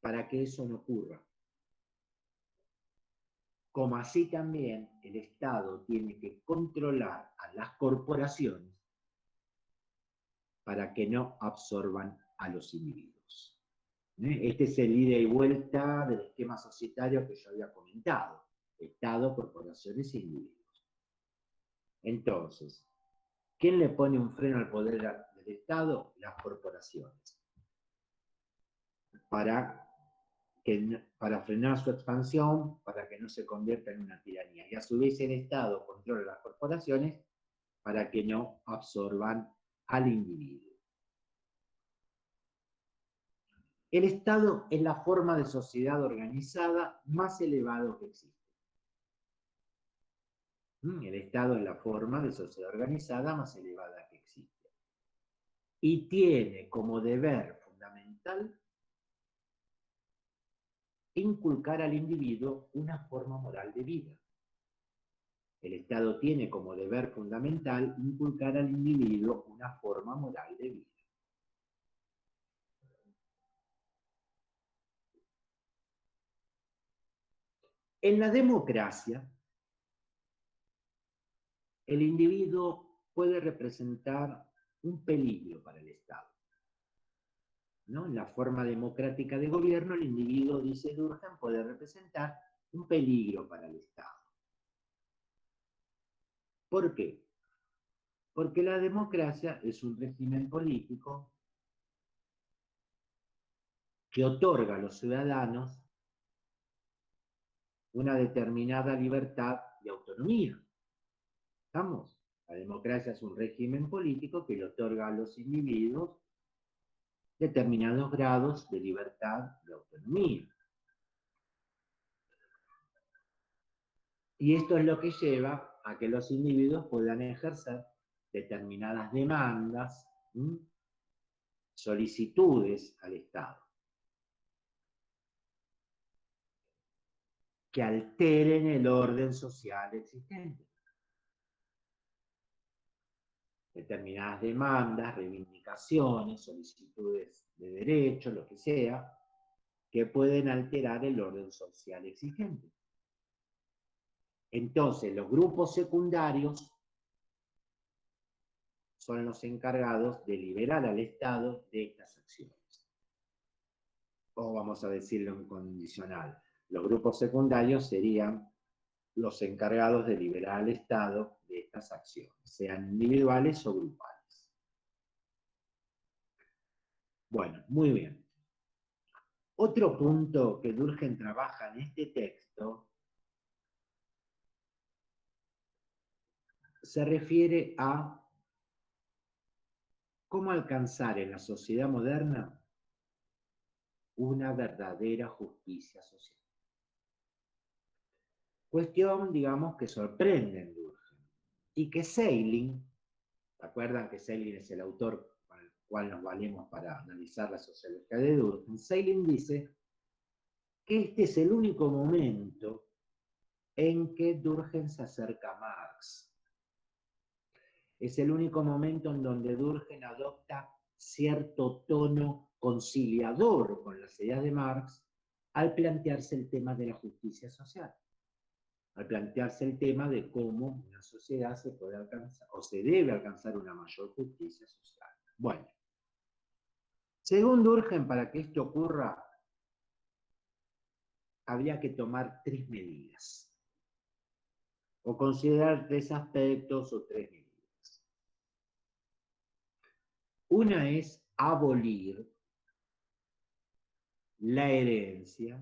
S1: para que eso no ocurra. Como así también el Estado tiene que controlar a las corporaciones para que no absorban a los individuos. Este es el ida y vuelta del esquema societario que yo había comentado. Estado, corporaciones e individuos. Entonces, ¿quién le pone un freno al poder del Estado? Las corporaciones. Para frenar su expansión, para que no se convierta en una tiranía. Y a su vez el Estado controla las corporaciones para que no absorban al individuo. El Estado es la forma de sociedad organizada más elevada que existe. El Estado es la forma de sociedad organizada más elevada que existe. Y tiene como deber fundamental inculcar al individuo una forma moral de vida. El Estado tiene como deber fundamental inculcar al individuo una forma moral de vida. En la democracia, el individuo puede representar un peligro para el Estado. ¿No? En la forma democrática de gobierno, el individuo, dice Durkheim, puede representar un peligro para el Estado. ¿Por qué? Porque la democracia es un régimen político que otorga a los ciudadanos una determinada libertad y autonomía. ¿Estamos? La democracia es un régimen político que le otorga a los individuos determinados grados de libertad y autonomía. Y esto es lo que lleva a que los individuos puedan ejercer determinadas demandas, solicitudes al Estado, que alteren el orden social existente. Determinadas demandas, reivindicaciones, solicitudes de derechos, lo que sea, que pueden alterar el orden social existente. Entonces, los grupos secundarios son los encargados de liberar al Estado de estas acciones. O vamos a decirlo en condicional, los grupos secundarios serían los encargados de liberar al Estado de estas acciones, sean individuales o grupales. Bueno, muy bien. Otro punto que Durkheim trabaja en este texto se refiere a cómo alcanzar en la sociedad moderna una verdadera justicia social. Cuestión, digamos, que sorprende en Durkheim. Y que Schelling, ¿se acuerdan que Schelling es el autor con el cual nos valemos para analizar la sociología de Durkheim? Schelling dice que este es el único momento en que Durkheim se acerca a Marx. Es el único momento en donde Durkheim adopta cierto tono conciliador con las ideas de Marx al plantearse el tema de la justicia social, al plantearse el tema de cómo una sociedad se puede alcanzar o se debe alcanzar una mayor justicia social. Bueno, según Durkheim, para que esto ocurra, habría que tomar 3 medidas, o considerar 3 aspectos o 3 medidas. Una es abolir la herencia,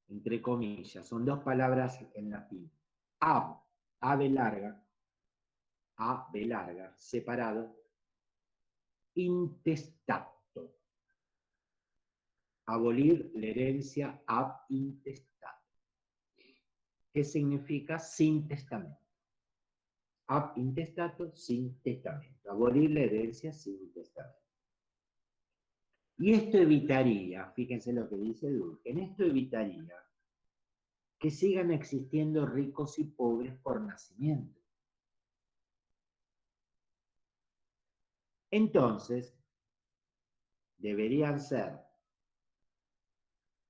S1: entre comillas, son 2 palabras en latín. Ave larga, separado, intestato. Abolir la herencia ab intestato. ¿Qué significa sin testamento? Ab intestato, sin testamento. Abolir la herencia sin testamento. Y esto evitaría, fíjense lo que dice Durkheim, esto evitaría que sigan existiendo ricos y pobres por nacimiento. Entonces, deberían ser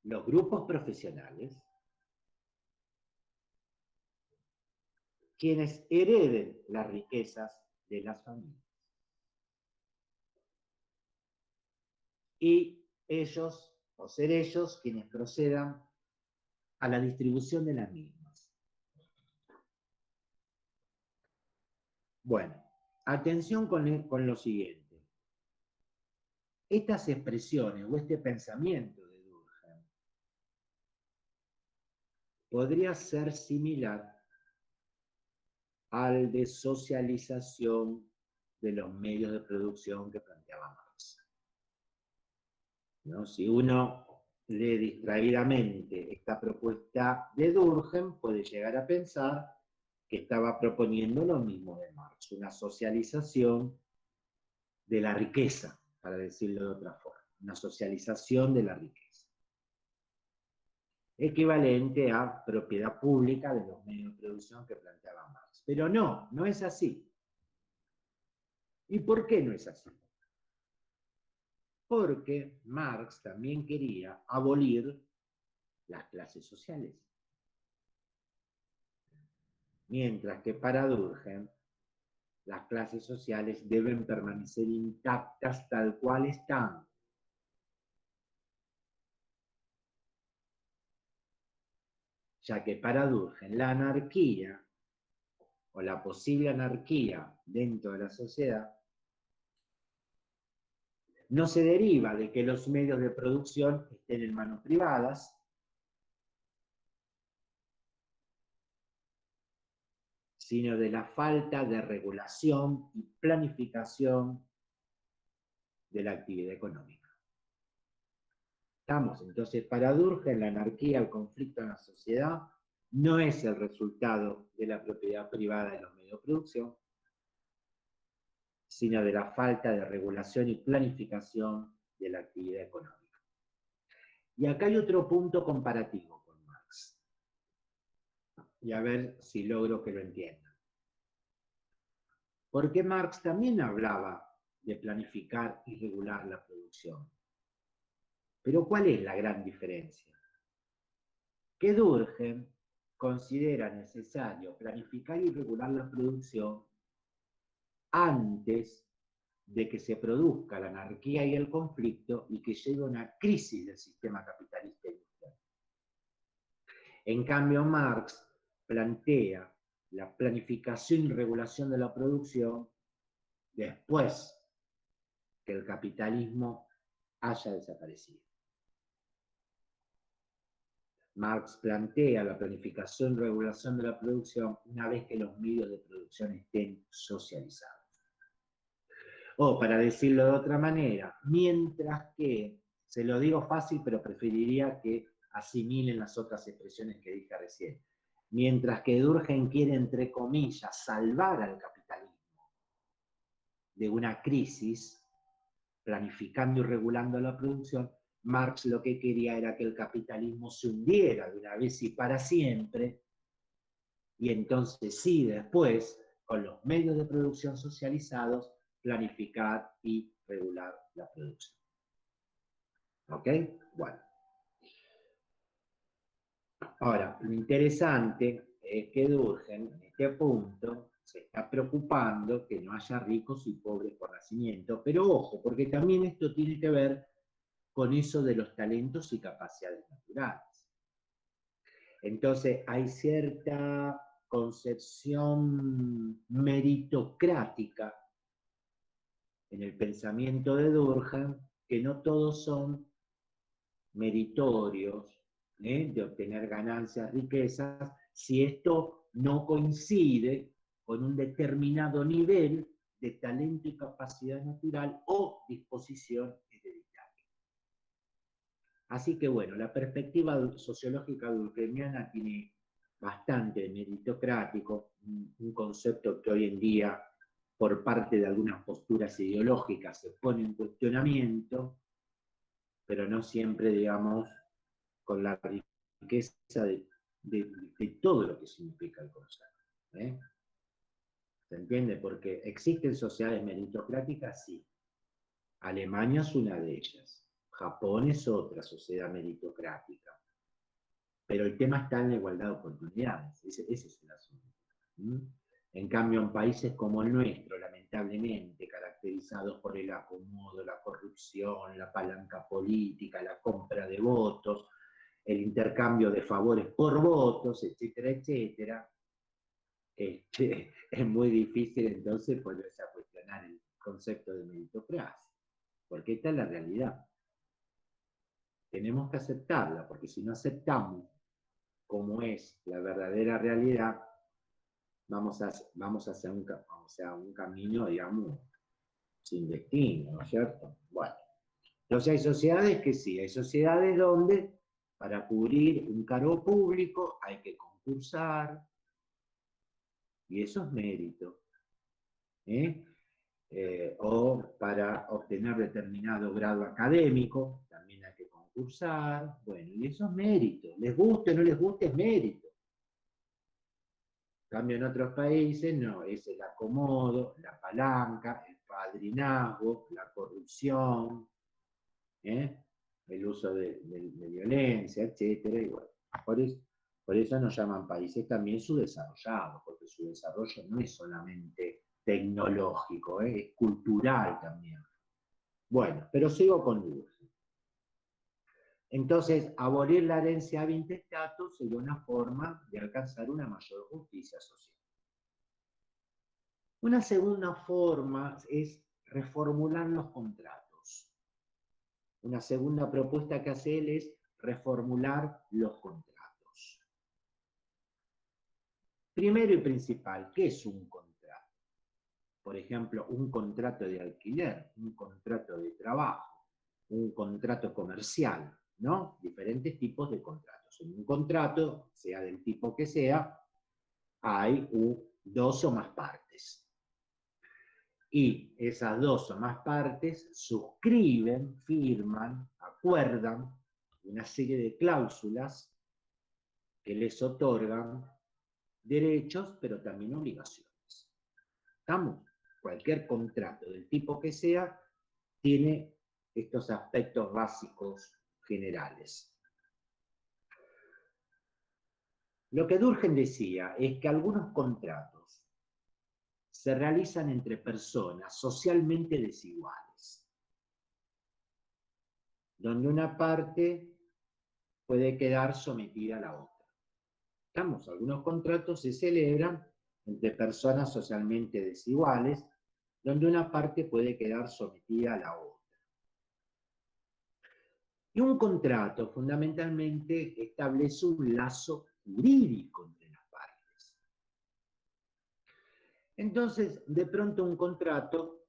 S1: los grupos profesionales quienes hereden las riquezas de las familias. Y ellos, o ser ellos, quienes procedan a la distribución de las mismas. Bueno, atención con lo siguiente. Estas expresiones o este pensamiento de Durkheim podría ser similar al de socialización de los medios de producción que planteaba Marx, ¿no? Si uno lee distraídamente esta propuesta de Durkheim, puede llegar a pensar que estaba proponiendo lo mismo de Marx, una socialización de la riqueza, para decirlo de otra forma, una socialización de la riqueza, equivalente a propiedad pública de los medios de producción que planteaba Marx. Pero no, no es así. ¿Y por qué no es así? Porque Marx también quería abolir las clases sociales. Mientras que para Durkheim, las clases sociales deben permanecer intactas tal cual están. Ya que para Durkheim la anarquía, o la posible anarquía dentro de la sociedad, no se deriva de que los medios de producción estén en manos privadas, sino de la falta de regulación y planificación de la actividad económica. ¿Estamos? Entonces, para Durkheim, la anarquía, el conflicto en la sociedad, no es el resultado de la propiedad privada de los medios de producción, sino de la falta de regulación y planificación de la actividad económica. Y acá hay otro punto comparativo con Marx. Y a ver si logro que lo entiendan. Porque Marx también hablaba de planificar y regular la producción. Pero ¿cuál es la gran diferencia? Que Durkheim considera necesario planificar y regular la producción antes de que se produzca la anarquía y el conflicto y que llegue a una crisis del sistema capitalista industrial. En cambio, Marx plantea la planificación y regulación de la producción después que el capitalismo haya desaparecido. Marx plantea la planificación y regulación de la producción una vez que los medios de producción estén socializados. O, para decirlo de otra manera, mientras que, se lo digo fácil, pero preferiría que asimilen las otras expresiones que dije recién, mientras que Durkheim quiere, entre comillas, salvar al capitalismo de una crisis, planificando y regulando la producción, Marx lo que quería era que el capitalismo se hundiera de una vez y para siempre, y entonces sí, después, con los medios de producción socializados, planificar y regular la producción. ¿Ok? Bueno. Ahora, lo interesante es que Durkheim, en este punto, se está preocupando que no haya ricos y pobres por nacimiento, pero ojo, porque también esto tiene que ver con eso de los talentos y capacidades naturales. Entonces, hay cierta concepción meritocrática en el pensamiento de Durkheim, que no todos son meritorios, de obtener ganancias, riquezas, si esto no coincide con un determinado nivel de talento y capacidad natural o disposición hereditaria. Así que bueno, la perspectiva sociológica durkheimiana tiene bastante meritocrático, un concepto que hoy en día, por parte de algunas posturas ideológicas, se pone en cuestionamiento, pero no siempre, digamos, con la riqueza de todo lo que significa el concepto. ¿Se entiende? Porque existen sociedades meritocráticas, sí. Alemania es una de ellas. Japón es otra sociedad meritocrática. Pero el tema está en la igualdad de oportunidades. Ese es el asunto. En cambio, en países como el nuestro, lamentablemente, caracterizados por el acomodo, la corrupción, la palanca política, la compra de votos, el intercambio de favores por votos, etcétera, etcétera, es muy difícil entonces ponerse a cuestionar el concepto de meritocracia, porque esta es la realidad. Tenemos que aceptarla, porque si no aceptamos cómo es la verdadera realidad, vamos hacia un camino, digamos, sin destino, ¿no es cierto? Bueno, entonces hay sociedades que sí, hay sociedades donde para cubrir un cargo público hay que concursar, y eso es mérito. O para obtener determinado grado académico, también hay que concursar, bueno, y eso es mérito. Les guste o no les guste, es mérito. En cambio, en otros países, no, es el acomodo, la palanca, el padrinazgo, la corrupción, el uso de violencia, etcétera. Y bueno, por eso nos llaman países también subdesarrollados, porque su desarrollo no es solamente tecnológico, es cultural también. Bueno, pero sigo con Durkheim. Entonces, abolir la herencia ab intestatus sería una forma de alcanzar una mayor justicia social. Una segunda forma es reformular los contratos. Una segunda propuesta que hace él es reformular los contratos. Primero y principal, ¿qué es un contrato? Por ejemplo, un contrato de alquiler, un contrato de trabajo, un contrato comercial, ¿no? Diferentes tipos de contratos. En un contrato, sea del tipo que sea, hay dos o más partes. Y esas dos o más partes suscriben, firman, acuerdan una serie de cláusulas que les otorgan derechos, pero también obligaciones. ¿Estamos? Cualquier contrato del tipo que sea tiene estos aspectos básicos generales. Lo que Durkheim decía es que algunos contratos se realizan entre personas socialmente desiguales, donde una parte puede quedar sometida a la otra. ¿Estamos? Algunos contratos se celebran entre personas socialmente desiguales, donde una parte puede quedar sometida a la otra. Y un contrato fundamentalmente establece un lazo jurídico entre las partes. Entonces, de pronto un contrato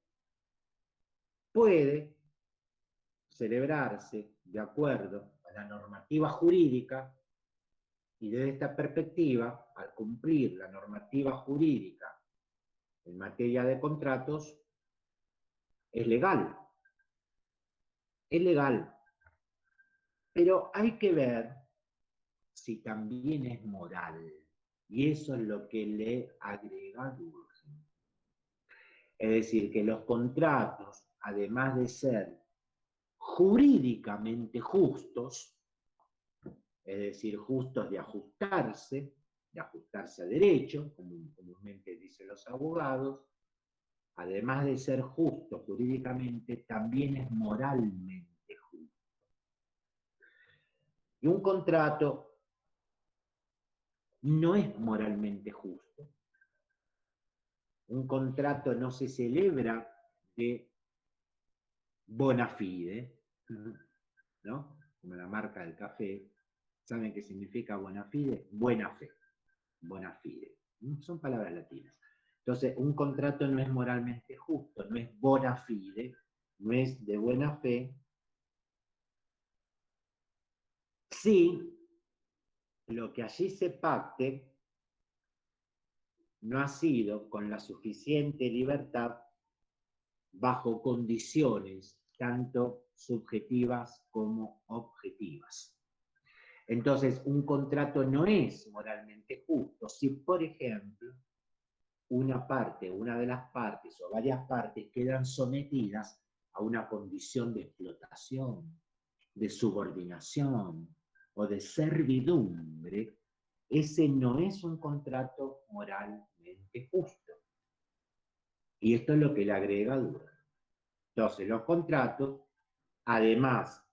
S1: puede celebrarse de acuerdo a la normativa jurídica y desde esta perspectiva, al cumplir la normativa jurídica en materia de contratos, es legal. Es legal. Pero hay que ver si también es moral. Y eso es lo que le agrega Durkheim. Es decir, que los contratos, además de ser jurídicamente justos, es decir, justos de ajustarse a derecho, como comúnmente dicen los abogados, además de ser justo jurídicamente, también es moralmente justo. Y un contrato no es moralmente justo. Un contrato no se celebra de bona fide, ¿no? Como la marca del café. ¿Saben qué significa bona fide? Buena fe. Bona fide. Son palabras latinas. Entonces, un contrato no es moralmente justo, no es bona fide, no es de buena fe, si lo que allí se pacte no ha sido con la suficiente libertad bajo condiciones tanto subjetivas como objetivas. Entonces, un contrato no es moralmente justo si, por ejemplo, una parte, una de las partes o varias partes quedan sometidas a una condición de explotación, de subordinación o de servidumbre. Ese no es un contrato moralmente justo. Y esto es lo que le agrega Durkheim. Entonces, los contratos, además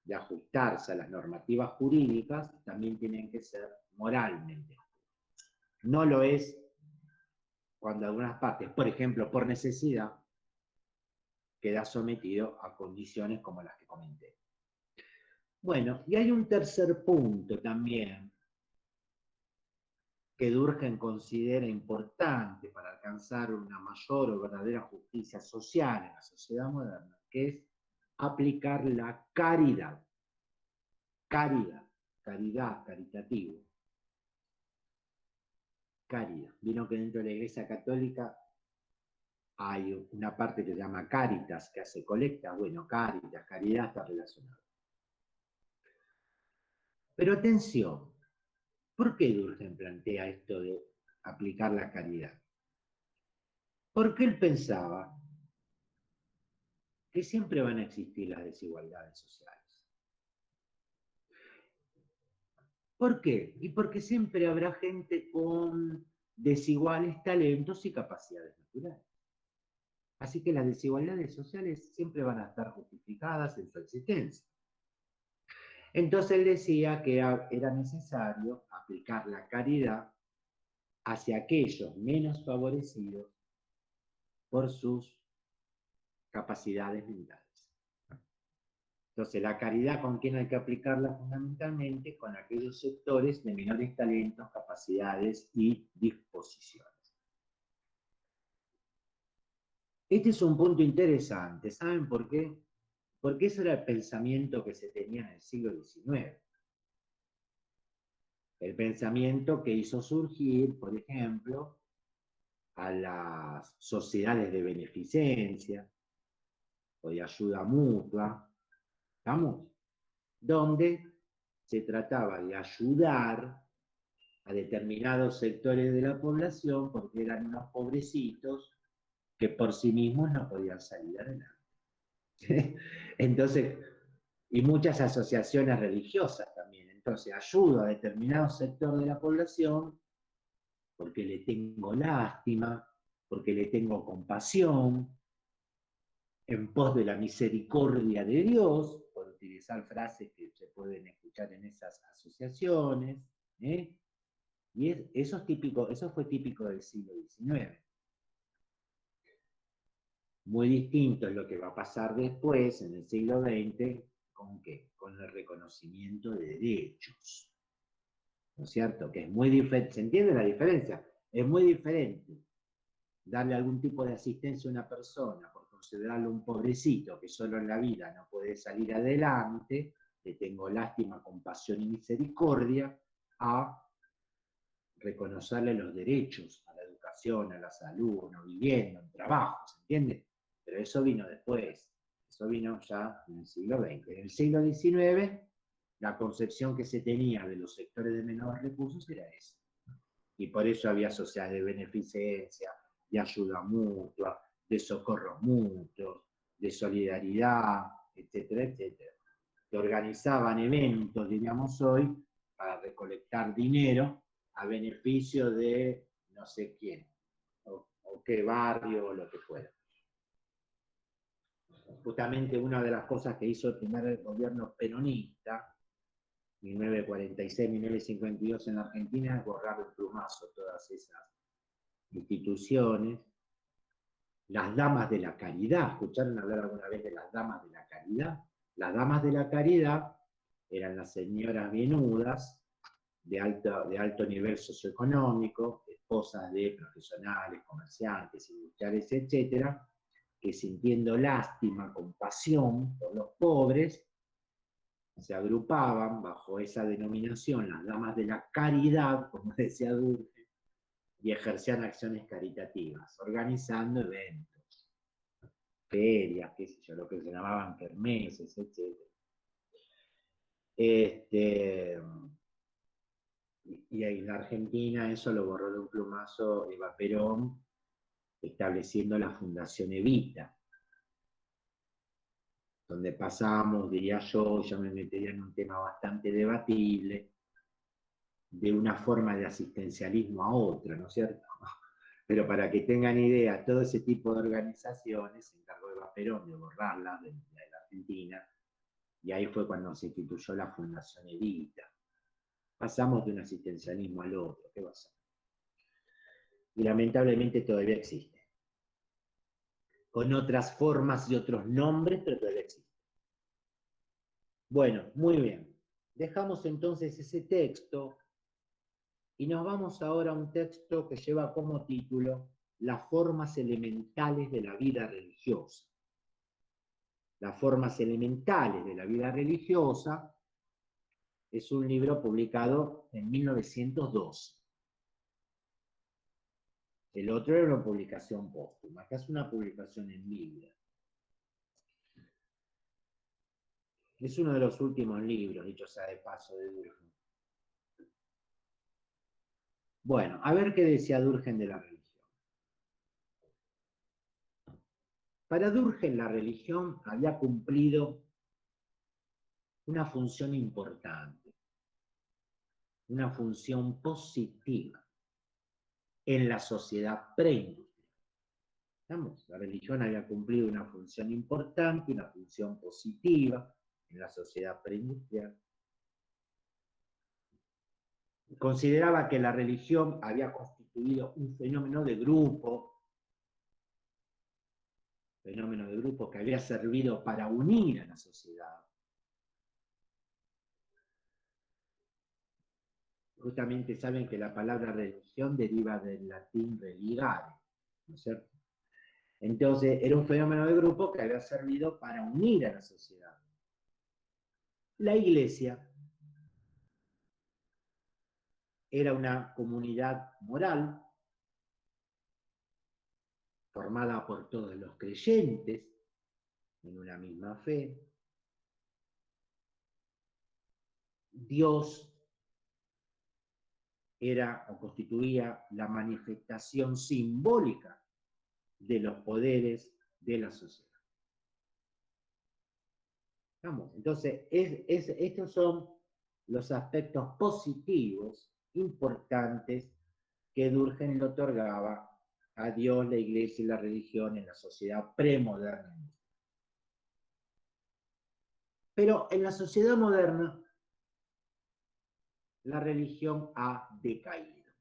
S1: de ajustarse a las normativas jurídicas, también tienen que ser moralmente justos. No lo es cuando algunas partes, por ejemplo, por necesidad, queda sometido a condiciones como las que comenté. Bueno, y hay un tercer punto también que Durkheim considera importante para alcanzar una mayor o verdadera justicia social en la sociedad moderna, que es aplicar la caridad. Caridad, caritativo. Caridad. Vino que dentro de la Iglesia Católica hay una parte que se llama caritas, que hace colecta. Bueno, caritas, caridad está relacionado. Pero atención, ¿por qué Durkheim plantea esto de aplicar la caridad? Porque él pensaba que siempre van a existir las desigualdades sociales. ¿Por qué? Y porque siempre habrá gente con desiguales talentos y capacidades naturales. Así que las desigualdades sociales siempre van a estar justificadas en su existencia. Entonces él decía que era necesario aplicar la caridad hacia aquellos menos favorecidos por sus capacidades mentales. Entonces, la caridad, ¿con quién hay que aplicarla fundamentalmente? Con aquellos sectores de menores talentos, capacidades y disposiciones. Este es un punto interesante, ¿saben por qué? Porque ese era el pensamiento que se tenía en el siglo XIX. El pensamiento que hizo surgir, por ejemplo, a las sociedades de beneficencia o de ayuda mutua, ¿estamos? Donde se trataba de ayudar a determinados sectores de la población porque eran unos pobrecitos que por sí mismos no podían salir adelante. Entonces, y muchas asociaciones religiosas también. Entonces, ayudo a determinado sector de la población porque le tengo lástima, porque le tengo compasión, en pos de la misericordia de Dios, por utilizar frases que se pueden escuchar en esas asociaciones, ¿eh? Y eso, es típico, eso fue típico del siglo XIX. Muy distinto es lo que va a pasar después, en el siglo XX, ¿con qué? Con el reconocimiento de derechos. ¿No es cierto? Que es muy diferente. ¿Se entiende la diferencia? Es muy diferente darle algún tipo de asistencia a una persona por considerarlo un pobrecito que solo en la vida no puede salir adelante, le tengo lástima, compasión y misericordia, a reconocerle los derechos a la educación, a la salud, a una vivienda, a un trabajo, ¿se entiende? Pero eso vino después, eso vino ya en el siglo XX. En el siglo XIX, la concepción que se tenía de los sectores de menores recursos era esa. Y por eso había sociedades de beneficencia, de ayuda mutua, de socorros mutuos, de solidaridad, etcétera, etcétera. Que organizaban eventos, diríamos hoy, para recolectar dinero a beneficio de no sé quién, o qué barrio, o lo que fuera. Justamente una de las cosas que hizo el primer gobierno peronista, 1946-1952 en la Argentina, es borrar el plumazo todas esas instituciones. Las damas de la caridad, ¿escucharon hablar alguna vez de las damas de la caridad? Las damas de la caridad eran las señoras bienudas de alto nivel socioeconómico, esposas de profesionales, comerciantes, industriales, etcétera, que sintiendo lástima, compasión por los pobres, se agrupaban bajo esa denominación, las damas de la caridad, como decía Durkheim, y ejercían acciones caritativas, organizando eventos, ferias, qué sé yo, lo que se llamaban kermeses, etc. Y en la Argentina eso lo borró de un plumazo Eva Perón, estableciendo la Fundación Evita, donde pasamos, diría yo, ya me metería en un tema bastante debatible, de una forma de asistencialismo a otra, ¿no es cierto? Pero para que tengan idea, todo ese tipo de organizaciones se encargó Eva Perón de borrarlas de la Argentina, y ahí fue cuando se instituyó la Fundación Evita. Pasamos de un asistencialismo al otro, ¿qué va a ser? Y lamentablemente todavía existe. Con otras formas y otros nombres, pero todavía existe. Bueno, muy bien. Dejamos entonces ese texto y nos vamos ahora a un texto que lleva como título Las formas elementales de la vida religiosa. Las formas elementales de la vida religiosa es un libro publicado en 1912. El otro era una publicación póstuma, acá es una publicación en Biblia. Es uno de los últimos libros, dicho sea de paso, de Durkheim. Bueno, a ver qué decía Durkheim de la religión. Para Durkheim la religión había cumplido una función importante, una función positiva en la sociedad preindustrial. La religión había cumplido una función importante, una función positiva en la sociedad preindustrial. Consideraba que la religión había constituido un fenómeno de grupo que había servido para unir a la sociedad, Justamente saben que la palabra religión deriva del latín religare, ¿no es cierto? Entonces, era un fenómeno de grupo que había servido para unir a la sociedad. La iglesia era una comunidad moral formada por todos los creyentes en una misma fe. Dios era o constituía la manifestación simbólica de los poderes de la sociedad. ¿Vamos? Entonces, estos son los aspectos positivos importantes que Durkheim le otorgaba a Dios, la iglesia y la religión en la sociedad premoderna. Pero en la sociedad moderna, la religión ha decaído.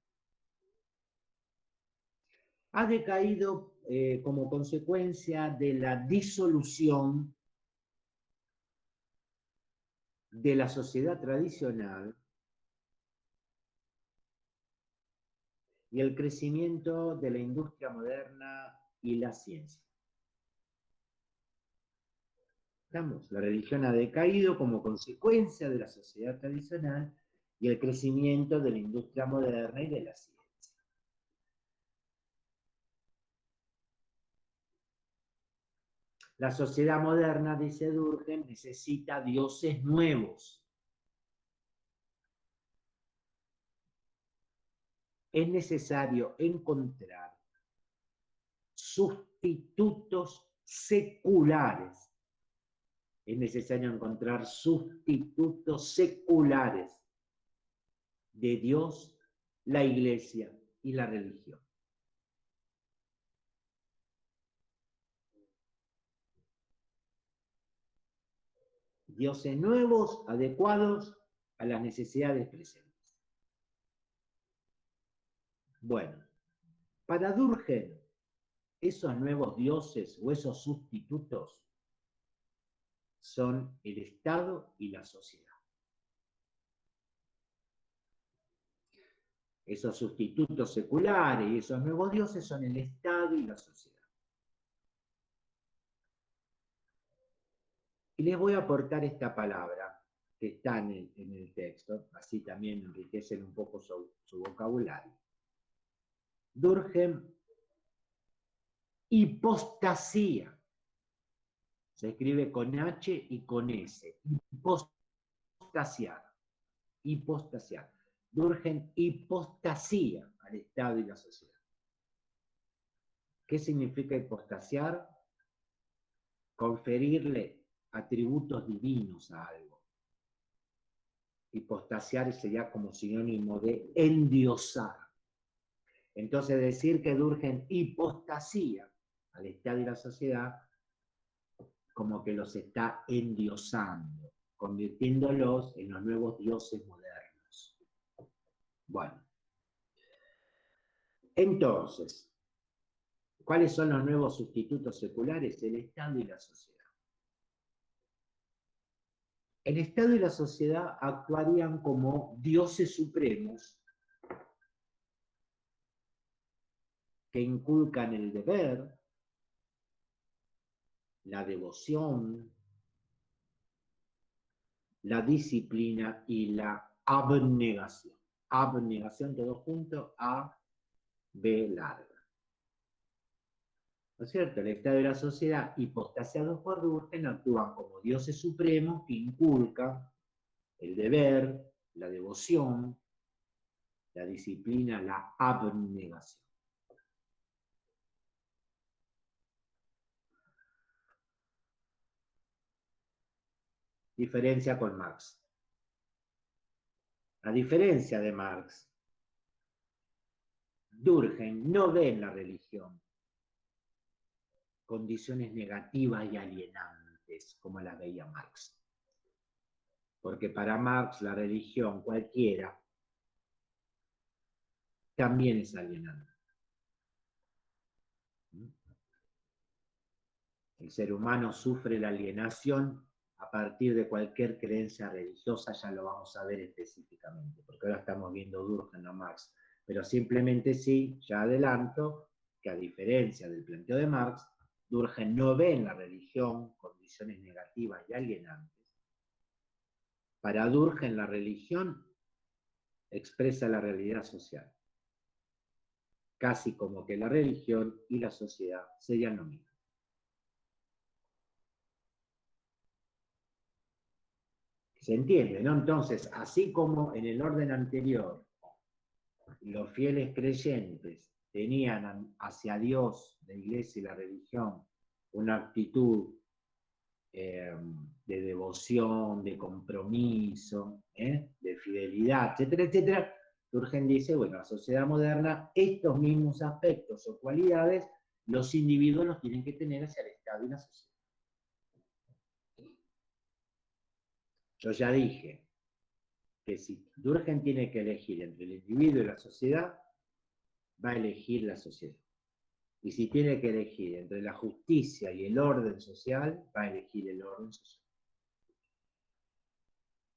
S1: Ha decaído como consecuencia de la disolución de la sociedad tradicional y el crecimiento de la industria moderna y la ciencia. ¿Estamos? La religión ha decaído como consecuencia de la sociedad tradicional y el crecimiento de la industria moderna y de la ciencia. La sociedad moderna, dice Durkheim, necesita dioses nuevos. Es necesario encontrar sustitutos seculares. Es necesario encontrar sustitutos seculares de Dios, la iglesia y la religión. Dioses nuevos, adecuados a las necesidades presentes. Bueno, para Durkheim, esos nuevos dioses o esos sustitutos son el Estado y la sociedad. Esos sustitutos seculares y esos nuevos dioses son el Estado y la sociedad. Y les voy a aportar esta palabra que está en el texto, así también enriquecen un poco su vocabulario. Durkheim, hipostasía. Se escribe con H y con S. Hipostasiar. Hipostasiar. Durkheim hipostasía al Estado y la sociedad. ¿Qué significa hipostasiar? Conferirle atributos divinos a algo. Hipostasiar sería como sinónimo de endiosar. Entonces decir que Durkheim hipostasía al Estado y la sociedad, como que los está endiosando, convirtiéndolos en los nuevos dioses modernos. Bueno, entonces, ¿cuáles son los nuevos sustitutos seculares? El Estado y la sociedad. El Estado y la sociedad actuarían como dioses supremos que inculcan el deber, la devoción, la disciplina y la abnegación. Abnegación, todo junto, A, B larga. ¿No es cierto? El Estado y la sociedad, hipostasiados por Durkheim, actúan como dioses supremos que inculcan el deber, la devoción, la disciplina, la abnegación. Diferencia con Marx. A diferencia de Marx, Durkheim no ve en la religión condiciones negativas y alienantes como la veía Marx. Porque para Marx la religión cualquiera también es alienante. El ser humano sufre la alienación a partir de cualquier creencia religiosa, ya lo vamos a ver específicamente, porque ahora estamos viendo Durkheim a Marx, pero simplemente sí, ya adelanto, que a diferencia del planteo de Marx, Durkheim no ve en la religión condiciones negativas y alienantes. Para Durkheim la religión expresa la realidad social, casi como que la religión y la sociedad serían lo mismo. ¿Se entiende, no? Entonces, así como en el orden anterior los fieles creyentes tenían hacia Dios, la iglesia y la religión una actitud de devoción, de compromiso, de fidelidad, etcétera, etcétera, Durkheim dice, bueno, la sociedad moderna, estos mismos aspectos o cualidades, los individuos los tienen que tener hacia el Estado y la sociedad. Yo ya dije que si Durkheim tiene que elegir entre el individuo y la sociedad, va a elegir la sociedad. Y si tiene que elegir entre la justicia y el orden social, va a elegir el orden social.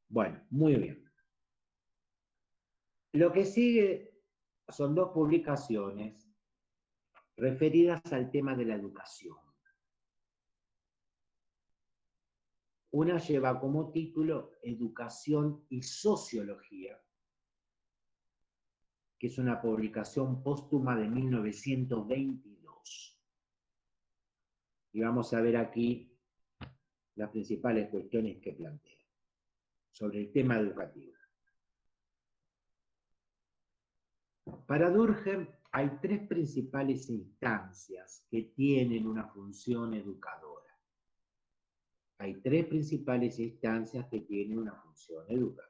S1: Bueno, muy bien. Lo que sigue son dos publicaciones referidas al tema de la educación. Una lleva como título Educación y Sociología, que es una publicación póstuma de 1922. Y vamos a ver aquí las principales cuestiones que plantea sobre el tema educativo. Para Durkheim hay tres principales instancias que tienen una función educadora. Hay tres principales instancias que tienen una función educadora.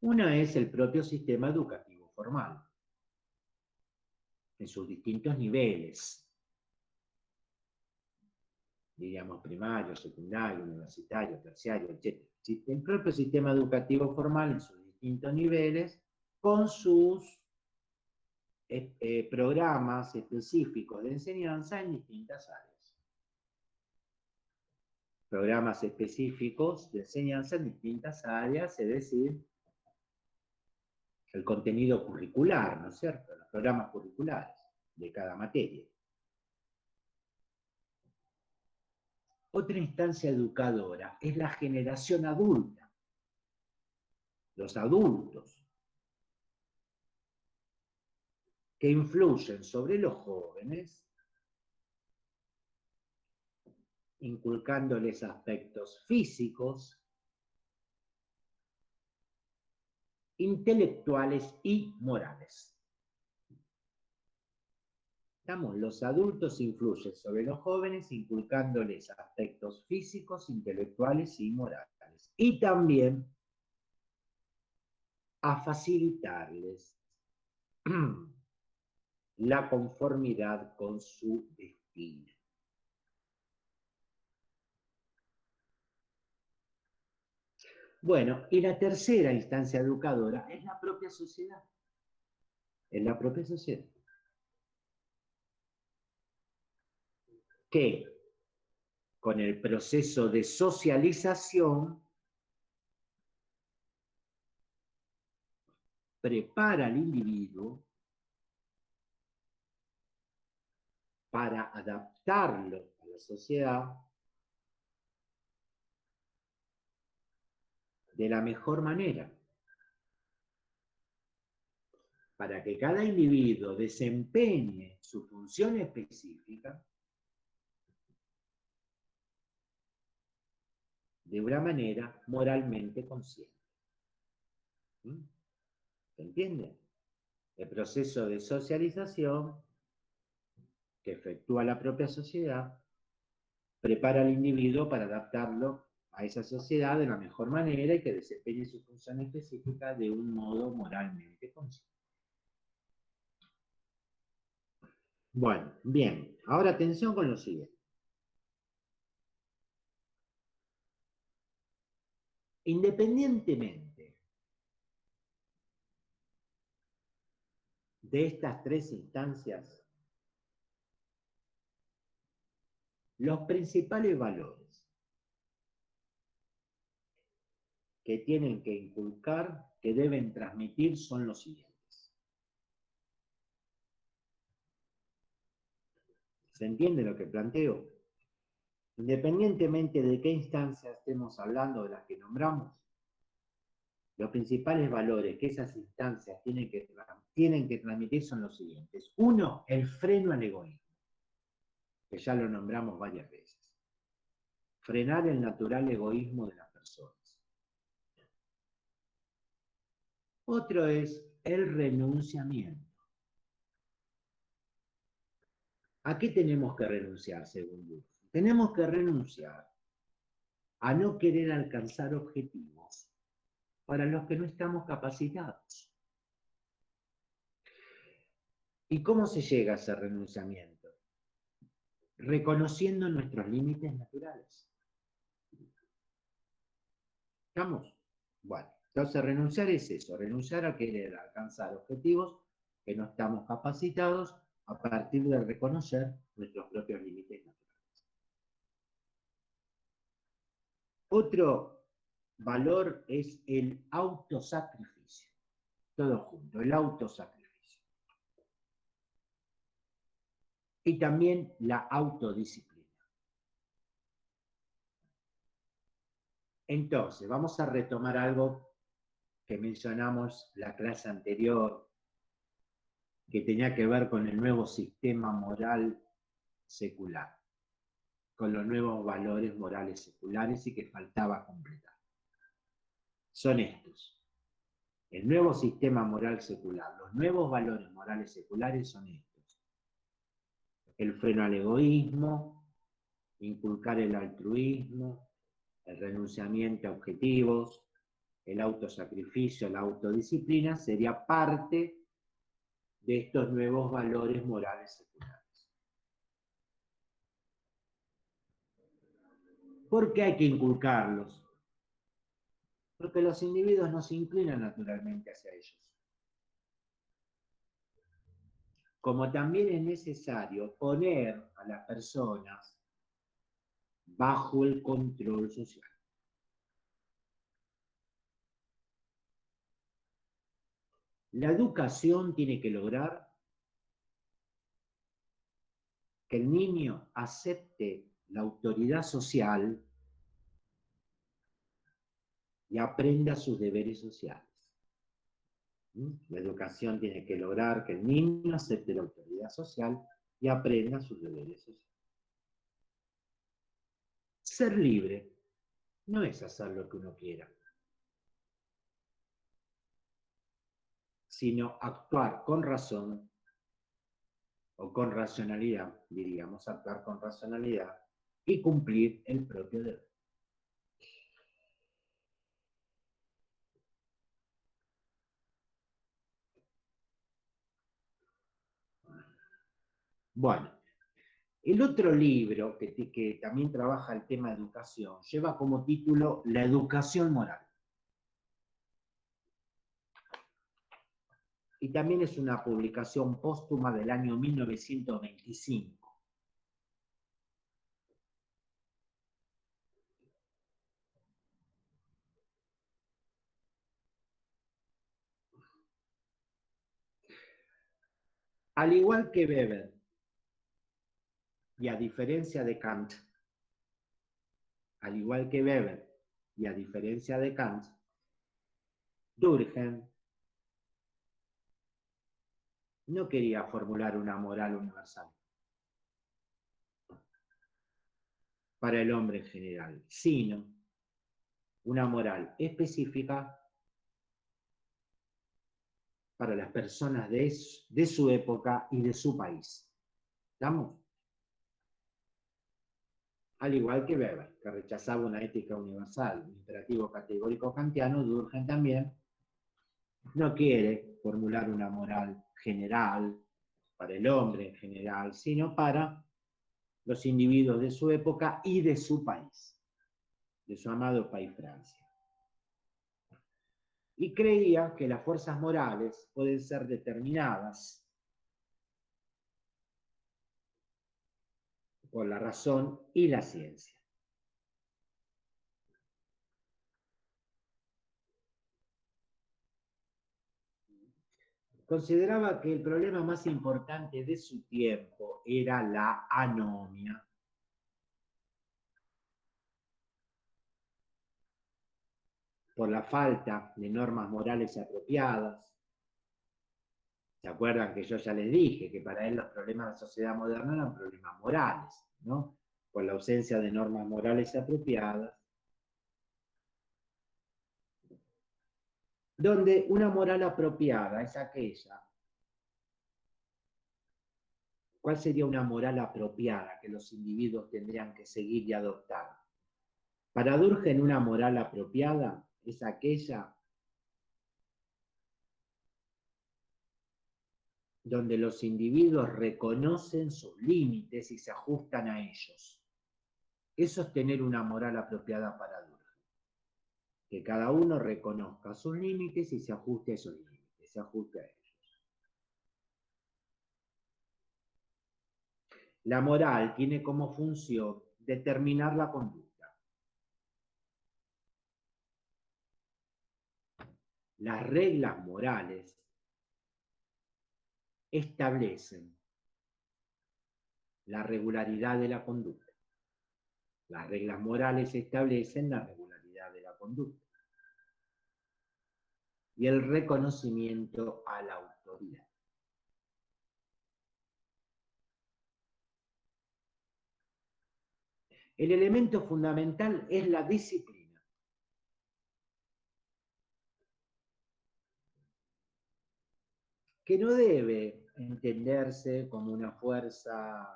S1: Una es el propio sistema educativo formal, en sus distintos niveles, diríamos primario, secundario, universitario, terciario, etc. El propio sistema educativo formal en sus distintos niveles, con sus programas específicos de enseñanza en distintas áreas. Programas específicos de enseñanza en distintas áreas, es decir, el contenido curricular, ¿no es cierto? Los programas curriculares de cada materia. Otra instancia educadora es la generación adulta, los adultos, que influyen sobre los jóvenes, inculcándoles aspectos físicos, intelectuales y morales. Los adultos influyen sobre los jóvenes inculcándoles aspectos físicos, intelectuales y morales. Y también a facilitarles la conformidad con su destino. Bueno, y la tercera instancia educadora es la propia sociedad. Es la propia sociedad. Que con el proceso de socialización prepara al individuo para adaptarlo a la sociedad de la mejor manera, para que cada individuo desempeñe su función específica de una manera moralmente consciente. ¿Se entiende? El proceso de socialización que efectúa la propia sociedad prepara al individuo para adaptarlo a esa sociedad de la mejor manera y que desempeñe su función específica de un modo moralmente consciente. Bueno, bien, ahora atención con lo siguiente. Independientemente de estas tres instancias, los principales valores que tienen que inculcar, que deben transmitir, son los siguientes. ¿Se entiende lo que planteo? Independientemente de qué instancia estemos hablando, de las que nombramos, los principales valores que esas instancias tienen que transmitir son los siguientes. Uno, el freno al egoísmo, que ya lo nombramos varias veces. Frenar el natural egoísmo de las personas. Otro es el renunciamiento. ¿A qué tenemos que renunciar, según Luz? Tenemos que renunciar a no querer alcanzar objetivos para los que no estamos capacitados. ¿Y cómo se llega a ese renunciamiento? Reconociendo nuestros límites naturales. ¿Estamos? Bueno, entonces renunciar es eso, renunciar a querer alcanzar objetivos que no estamos capacitados a partir de reconocer nuestros propios límites naturales. Otro valor es el autosacrificio. Todo junto, el autosacrificio. Y también la autodisciplina. Entonces, vamos a retomar algo que mencionamos la clase anterior, que tenía que ver con el nuevo sistema moral secular, con los nuevos valores morales seculares y que faltaba completar. Son estos. El nuevo sistema moral secular, los nuevos valores morales seculares son estos. El freno al egoísmo, inculcar el altruismo, el renunciamiento a objetivos, el autosacrificio, la autodisciplina, sería parte de estos nuevos valores morales seculares. ¿Por qué hay que inculcarlos? Porque los individuos no se inclinan naturalmente hacia ellos. Como también es necesario poner a las personas bajo el control social. La educación tiene que lograr que el niño acepte la autoridad social y aprenda sus deberes sociales. La educación tiene que lograr que el niño acepte la autoridad social y aprenda sus deberes sociales. Ser libre no es hacer lo que uno quiera, sino actuar con razón o con racionalidad, diríamos, actuar con racionalidad y cumplir el propio deber. Bueno, el otro libro que también trabaja el tema de educación lleva como título La educación moral. Y también es una publicación póstuma del año 1925. Al igual que Weber, y a diferencia de Kant, al igual que Weber, y a diferencia de Kant, Durkheim no quería formular una moral universal para el hombre en general, sino una moral específica para las personas de su época y de su país. ¿Estamos? Al igual que Weber, que rechazaba una ética universal, un imperativo categórico kantiano, Durkheim también no quiere formular una moral general para el hombre en general, sino para los individuos de su época y de su país, de su amado país Francia. Y creía que las fuerzas morales pueden ser determinadas por la razón y la ciencia. consideraba que el problema más importante de su tiempo era la anomia. Por la falta de normas morales apropiadas. ¿Se acuerdan que yo ya les dije que para él los problemas de la sociedad moderna eran problemas morales, ¿no? Por la ausencia de normas morales apropiadas, donde una moral apropiada es aquella. ¿Cuál sería una moral apropiada que los individuos tendrían que seguir y adoptar? Para Durkheim, una moral apropiada es aquella donde los individuos reconocen sus límites y se ajustan a ellos. Eso es tener una moral apropiada para Durkheim. Que cada uno reconozca sus límites y se ajuste a esos límites, se ajuste a ellos. La moral tiene como función determinar la conducta. Las reglas morales establecen la regularidad de la conducta. Las reglas morales establecen la regularidad de la conducta y el reconocimiento a la autoridad. El elemento fundamental es la disciplina. Que no debe entenderse como una fuerza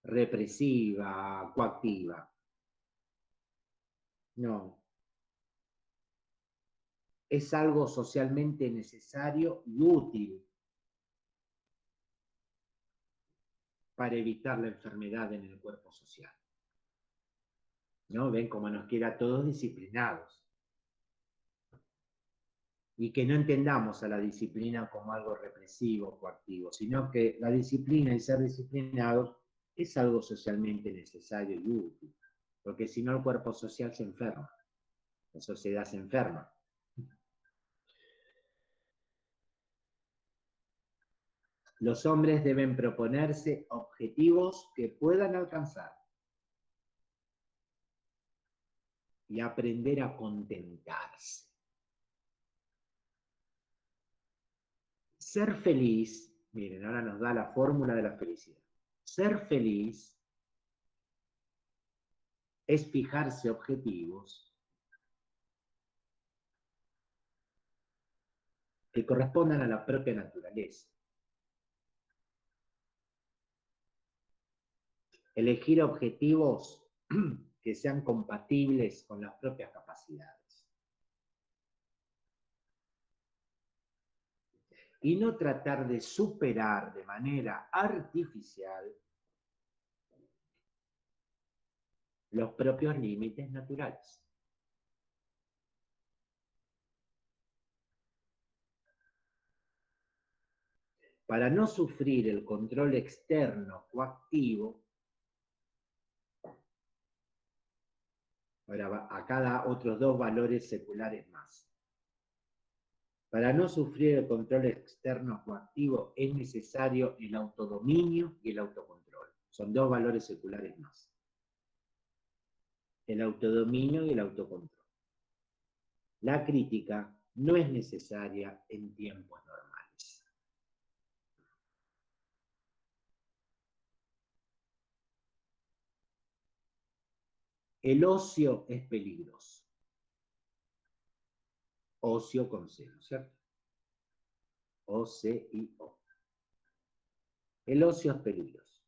S1: represiva, coactiva. No. Es algo socialmente necesario y útil para evitar la enfermedad en el cuerpo social. ¿No? Ven cómo nos quiere a todos disciplinados. Y que no entendamos a la disciplina como algo represivo, coactivo, sino que la disciplina y ser disciplinados es algo socialmente necesario y útil. Porque si no, el cuerpo social se enferma, la sociedad se enferma. Los hombres deben proponerse objetivos que puedan alcanzar y aprender a contentarse. Ser feliz, miren, ahora nos da la fórmula de la felicidad. Ser feliz es fijarse objetivos que correspondan a la propia naturaleza. Elegir objetivos que sean compatibles con las propias capacidades. Y no tratar de superar de manera artificial los propios límites naturales. Para no sufrir el control externo coactivo, ahora acá da otros dos valores seculares más. Para no sufrir el control externo coactivo es necesario el autodominio y el autocontrol. Son dos valores seculares más. El autodominio y el autocontrol. La crítica no es necesaria en tiempos normales. El ocio es peligroso. Ocio con C, ¿no es cierto? O-C-I-O. El ocio es peligroso.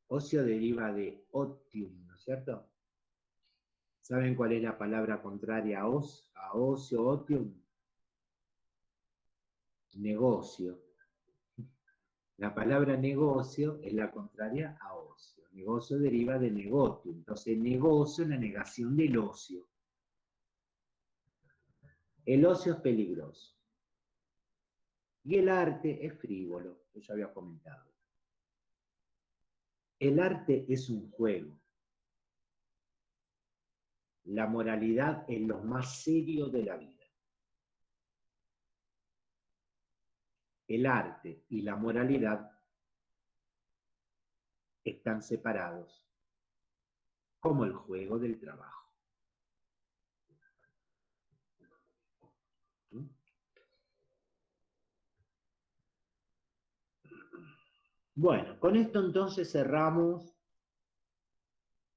S1: Ocio deriva de otium, ¿no es cierto? ¿Saben cuál es la palabra contraria a ocio, otium? Negocio. La palabra negocio es la contraria a ocio. Negocio deriva de negotium. Entonces, negocio es la negación del ocio. El ocio es peligroso. Y el arte es frívolo, yo ya había comentado. El arte es un juego. La moralidad es lo más serio de la vida. el arte y la moralidad están separados, como el juego del trabajo. Bueno, con esto entonces cerramos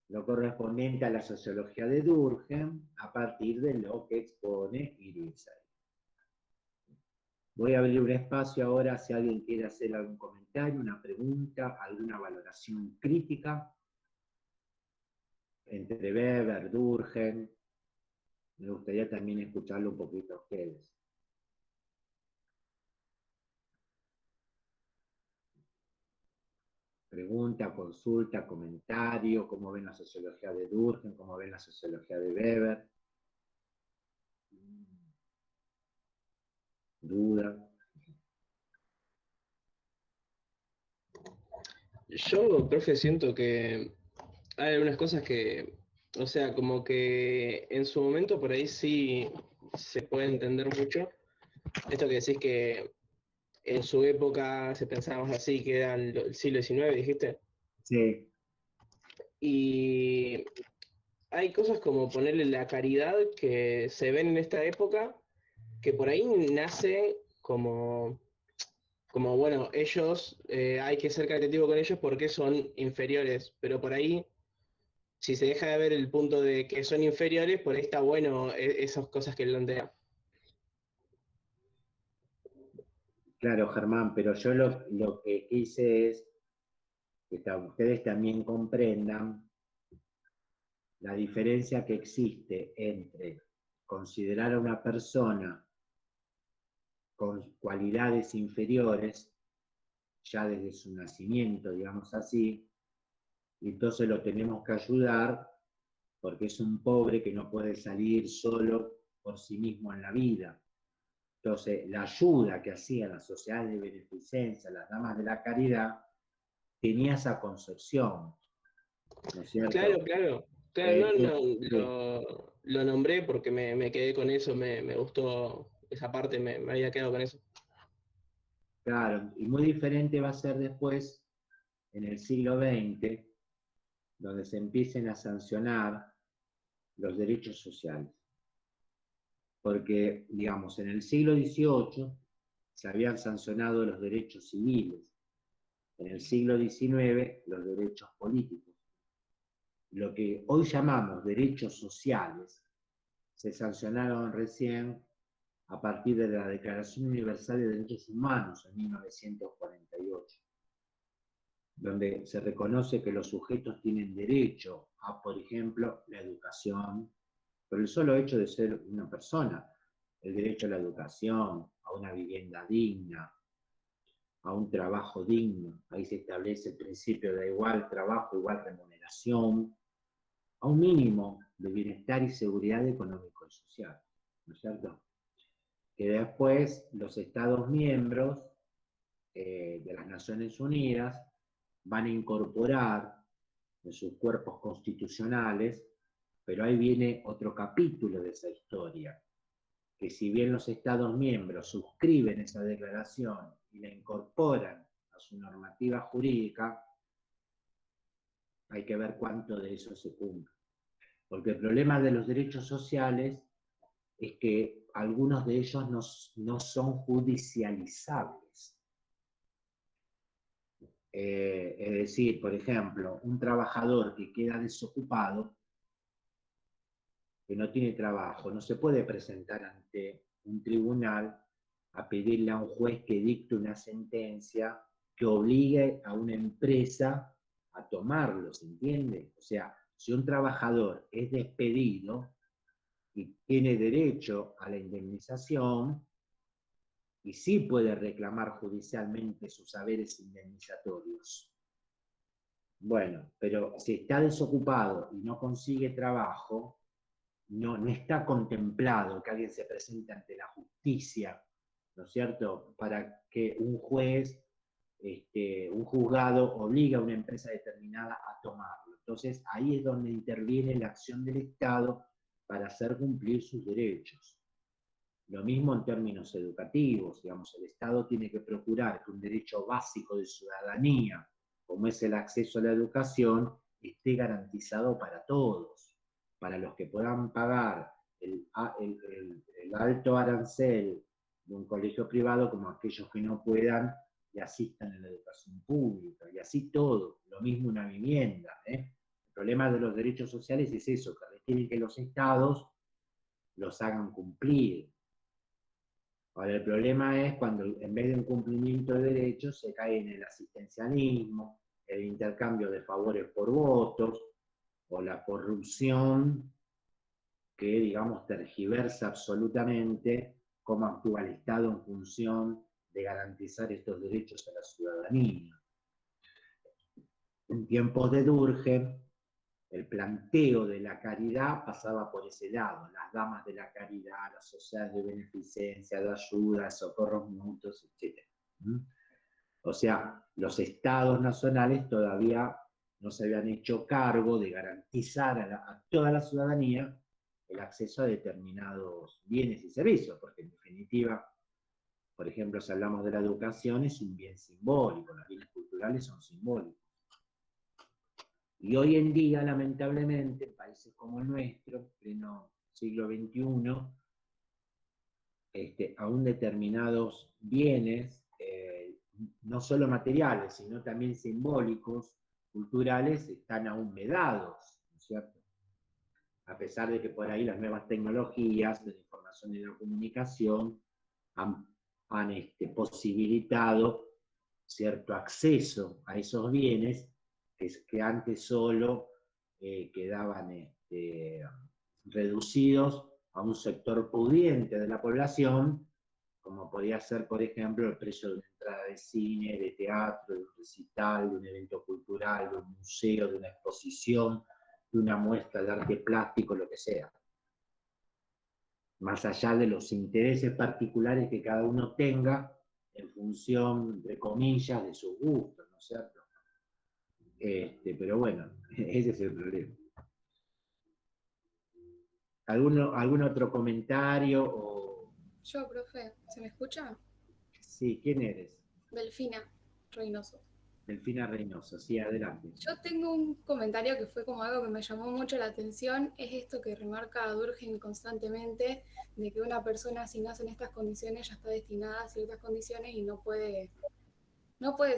S1: lo correspondiente a la sociología de Durkheim a partir de lo que expone Irinsay. Voy a abrir un espacio ahora si alguien quiere hacer algún comentario, una pregunta, alguna valoración crítica entre Weber, Durkheim. Me gustaría también escucharlo un poquito a ustedes. Pregunta, consulta, comentario, cómo ven la sociología de Durkheim, cómo ven la sociología de Weber. Duda.
S2: Yo, profe, siento que hay algunas cosas que, o sea, como que en su momento por ahí sí se puede entender mucho. Esto que decís que en su época se pensaba más así, que era el siglo XIX, dijiste.
S1: Sí,
S2: Y hay cosas como ponerle la caridad que se ven en esta época, que por ahí nace como bueno, ellos, hay que ser caritativo con ellos porque son inferiores, pero por ahí, si se deja de ver el punto de que son inferiores, por ahí está bueno esas cosas que él plantea.
S1: claro, Germán, pero yo lo que quise es que ustedes también comprendan la diferencia que existe entre considerar a una persona con cualidades inferiores, ya desde su nacimiento, digamos así, y entonces lo tenemos que ayudar porque es un pobre que no puede salir solo por sí mismo en la vida. Entonces, la ayuda que hacían las sociedades de beneficencia, las damas de la caridad, tenía esa concepción, ¿no es
S2: Claro,
S1: cierto?
S2: claro. Claro, no, no,
S1: Sí,
S2: lo nombré porque me quedé con eso, me gustó esa parte, me había quedado con eso.
S1: claro, y muy diferente va a ser después, en el siglo XX, donde se empiecen a sancionar los derechos sociales. Porque, digamos, en el siglo XVIII se habían sancionado los derechos civiles, en el siglo XIX los derechos políticos. Lo que hoy llamamos derechos sociales se sancionaron recién a partir de la Declaración Universal de Derechos Humanos en 1948, donde se reconoce que los sujetos tienen derecho a, por ejemplo, la educación, por el solo hecho de ser una persona, el derecho a la educación, a una vivienda digna, a un trabajo digno. Ahí se establece el principio de igual trabajo, igual remuneración, a un mínimo de bienestar y seguridad económico y social, ¿no es cierto? Que después los Estados miembros de las Naciones Unidas van a incorporar en sus cuerpos constitucionales, pero ahí viene otro capítulo de esa historia, que si bien los Estados miembros suscriben esa declaración y la incorporan a su normativa jurídica, hay que ver cuánto de eso se cumple. Porque el problema de los derechos sociales es que algunos de ellos no son judicializables. Es decir, por ejemplo, un trabajador que queda desocupado, que no tiene trabajo, no se puede presentar ante un tribunal a pedirle a un juez que dicte una sentencia que obligue a una empresa a tomarlo, ¿se entiende? O sea, si un trabajador es despedido y tiene derecho a la indemnización, y sí puede reclamar judicialmente sus saberes indemnizatorios. Bueno, pero si está desocupado y no consigue trabajo, no está contemplado que alguien se presente ante la justicia, ¿no es cierto?, para que un juez, un juzgado obligue a una empresa determinada a tomarlo. Entonces, ahí es donde interviene la acción del Estado para hacer cumplir sus derechos. Lo mismo en términos educativos, digamos, el Estado tiene que procurar que un derecho básico de ciudadanía, como es el acceso a la educación, esté garantizado para todos, para los que puedan pagar el alto arancel de un colegio privado, como aquellos que no puedan y asistan a la educación pública, y así todo, lo mismo una vivienda. El problema de los derechos sociales es eso, que requieren que los estados los hagan cumplir. Ahora, el problema es cuando en vez de un cumplimiento de derechos se cae en el asistencialismo, el intercambio de favores por votos, o la corrupción que, digamos, tergiversa absolutamente cómo actúa el Estado en función de garantizar estos derechos a la ciudadanía. En tiempos de Durkheim, el planteo de la caridad pasaba por ese lado, las damas de la caridad, las sociedades de beneficencia, de ayuda, socorros mutuos, etc. O sea, los estados nacionales todavía no se habían hecho cargo de garantizar a toda la ciudadanía el acceso a determinados bienes y servicios, porque en definitiva, por ejemplo, si hablamos de la educación, es un bien simbólico, los bienes culturales son simbólicos. Y hoy en día, lamentablemente, en países como el nuestro, pleno siglo XXI, aún determinados bienes, no solo materiales, sino también simbólicos, culturales, están aún vedados, ¿no es cierto? A pesar de que por ahí las nuevas tecnologías de la información y de la comunicación han posibilitado cierto acceso a esos bienes que antes solo quedaban reducidos a un sector pudiente de la población, como podía ser, por ejemplo, el precio de una entrada de cine, de teatro, de un recital, de un evento cultural, de un museo, de una exposición, de una muestra de arte plástico, lo que sea. Más allá de los intereses particulares que cada uno tenga en función, entre comillas, de sus gustos, ¿no es cierto? Pero bueno, ese es el problema. ¿Algún otro comentario?
S3: Yo, profe, ¿se me escucha?
S1: Sí, ¿quién eres?
S3: Delfina Reynoso.
S1: Delfina Reynoso, sí, adelante.
S3: Yo tengo un comentario que fue como algo que me llamó mucho la atención, es esto que remarca Durkheim constantemente, de que una persona si nace en estas condiciones ya está destinada a ciertas condiciones y no puede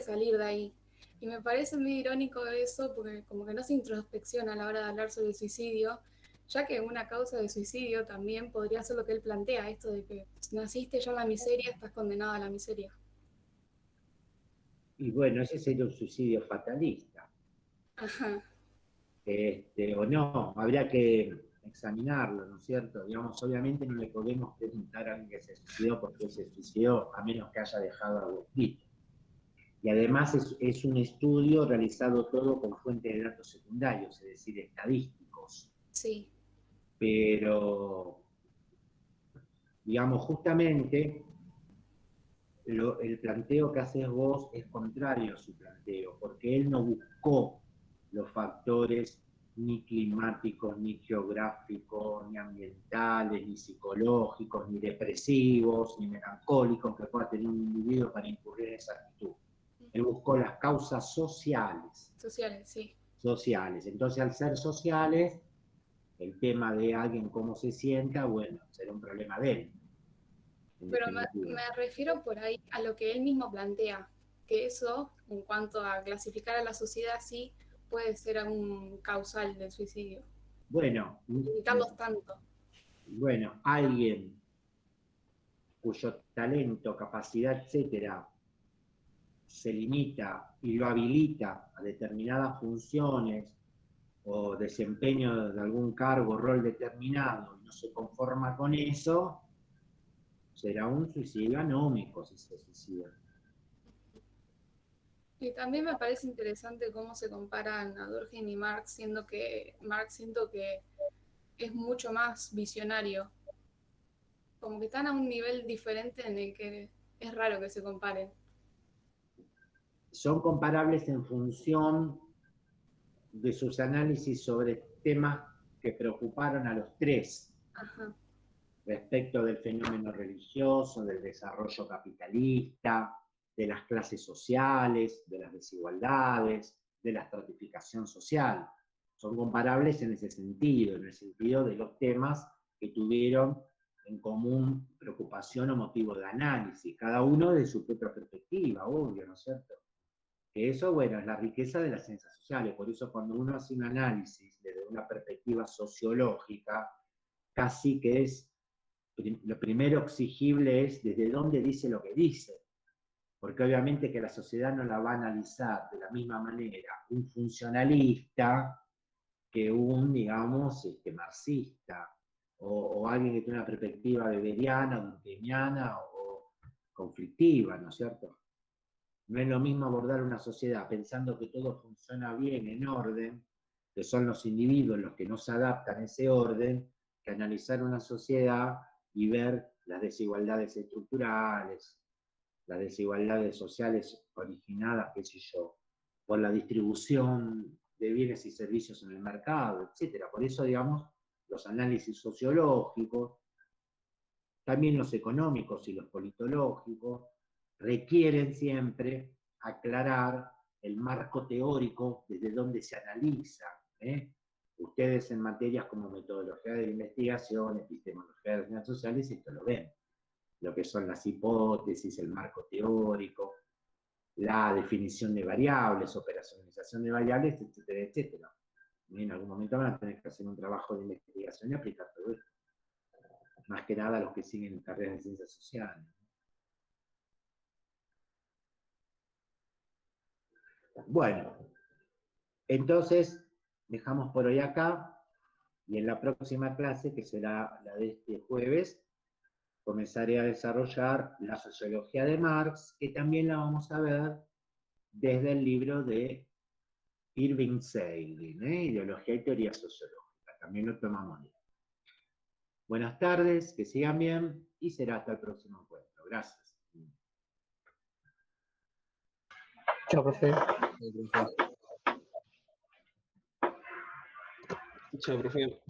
S3: salir de ahí. Y me parece muy irónico eso, porque como que no se introspecciona a la hora de hablar sobre el suicidio, ya que una causa de suicidio también podría ser lo que él plantea, esto de que naciste ya en la miseria, estás condenado a la miseria.
S1: Y bueno, ese sería un suicidio fatalista.
S3: Ajá.
S1: O no, habría que examinarlo, ¿no es cierto? Digamos, obviamente no le podemos preguntar a alguien que se suicidó porque se suicidó, a menos que haya dejado algo escrito. Y además es un estudio realizado todo con fuentes de datos secundarios, es decir, estadísticos.
S3: Sí.
S1: Pero, digamos, justamente el planteo que haces vos es contrario a su planteo, porque él no buscó los factores ni climáticos, ni geográficos, ni ambientales, ni psicológicos, ni depresivos, ni melancólicos que pueda tener un individuo para incurrir en esa actitud. Él buscó las causas sociales.
S3: Sociales, sí.
S1: Sociales. Entonces, al ser sociales, el tema de alguien cómo se sienta, bueno, será un problema de él.
S3: Pero me refiero por ahí a lo que él mismo plantea, que eso, en cuanto a clasificar a la sociedad, sí puede ser un causal del suicidio.
S1: Bueno,
S3: limitarlos tanto.
S1: Bueno, alguien cuyo talento, capacidad, etcétera, se limita y lo habilita a determinadas funciones o desempeño de algún cargo o rol determinado y no se conforma con eso, será un suicidio anómico si se suicida.
S3: Y también me parece interesante cómo se comparan a Durkheim y Marx, siendo que Marx siento que es mucho más visionario. Como que están a un nivel diferente en el que es raro que se comparen.
S1: Son comparables en función de sus análisis sobre temas que preocuparon a los tres.
S3: Ajá.
S1: respecto del fenómeno religioso, del desarrollo capitalista, de las clases sociales, de las desigualdades, de la estratificación social. Son comparables en ese sentido, en el sentido de los temas que tuvieron en común preocupación o motivo de análisis, cada uno de su propia perspectiva, obvio, ¿no es cierto? Que eso, bueno, es la riqueza de las ciencias sociales, por eso cuando uno hace un análisis desde una perspectiva sociológica, casi que es, lo primero exigible es desde dónde dice lo que dice, porque obviamente que la sociedad no la va a analizar de la misma manera un funcionalista que un, digamos, marxista, o alguien que tiene una perspectiva weberiana, durkheimiana o conflictiva, ¿no es cierto? No es lo mismo abordar una sociedad pensando que todo funciona bien, en orden, que son los individuos los que no se adaptan a ese orden, que analizar una sociedad y ver las desigualdades estructurales, las desigualdades sociales originadas, qué sé yo, por la distribución de bienes y servicios en el mercado, etcétera. Por eso, digamos, los análisis sociológicos, también los económicos y los politológicos, requieren siempre aclarar el marco teórico desde donde se analiza. Ustedes en materias como metodología de la investigación, epistemología de las ciencias sociales, esto lo ven. Lo que son las hipótesis, el marco teórico, la definición de variables, operacionalización de variables, etcétera, etcétera. Y en algún momento van a tener que hacer un trabajo de investigación y aplicar todo esto. Más que nada los que siguen carreras de ciencias sociales. Bueno, entonces dejamos por hoy acá y en la próxima clase, que será la de este jueves, comenzaré a desarrollar la sociología de Marx, que también la vamos a ver desde el libro de Irving Seilin, Ideología y Teoría Sociológica. También lo tomamos bien. Buenas tardes, que sigan bien y será hasta el próximo encuentro. Gracias.
S4: Chao, profe.
S2: Chao, profe.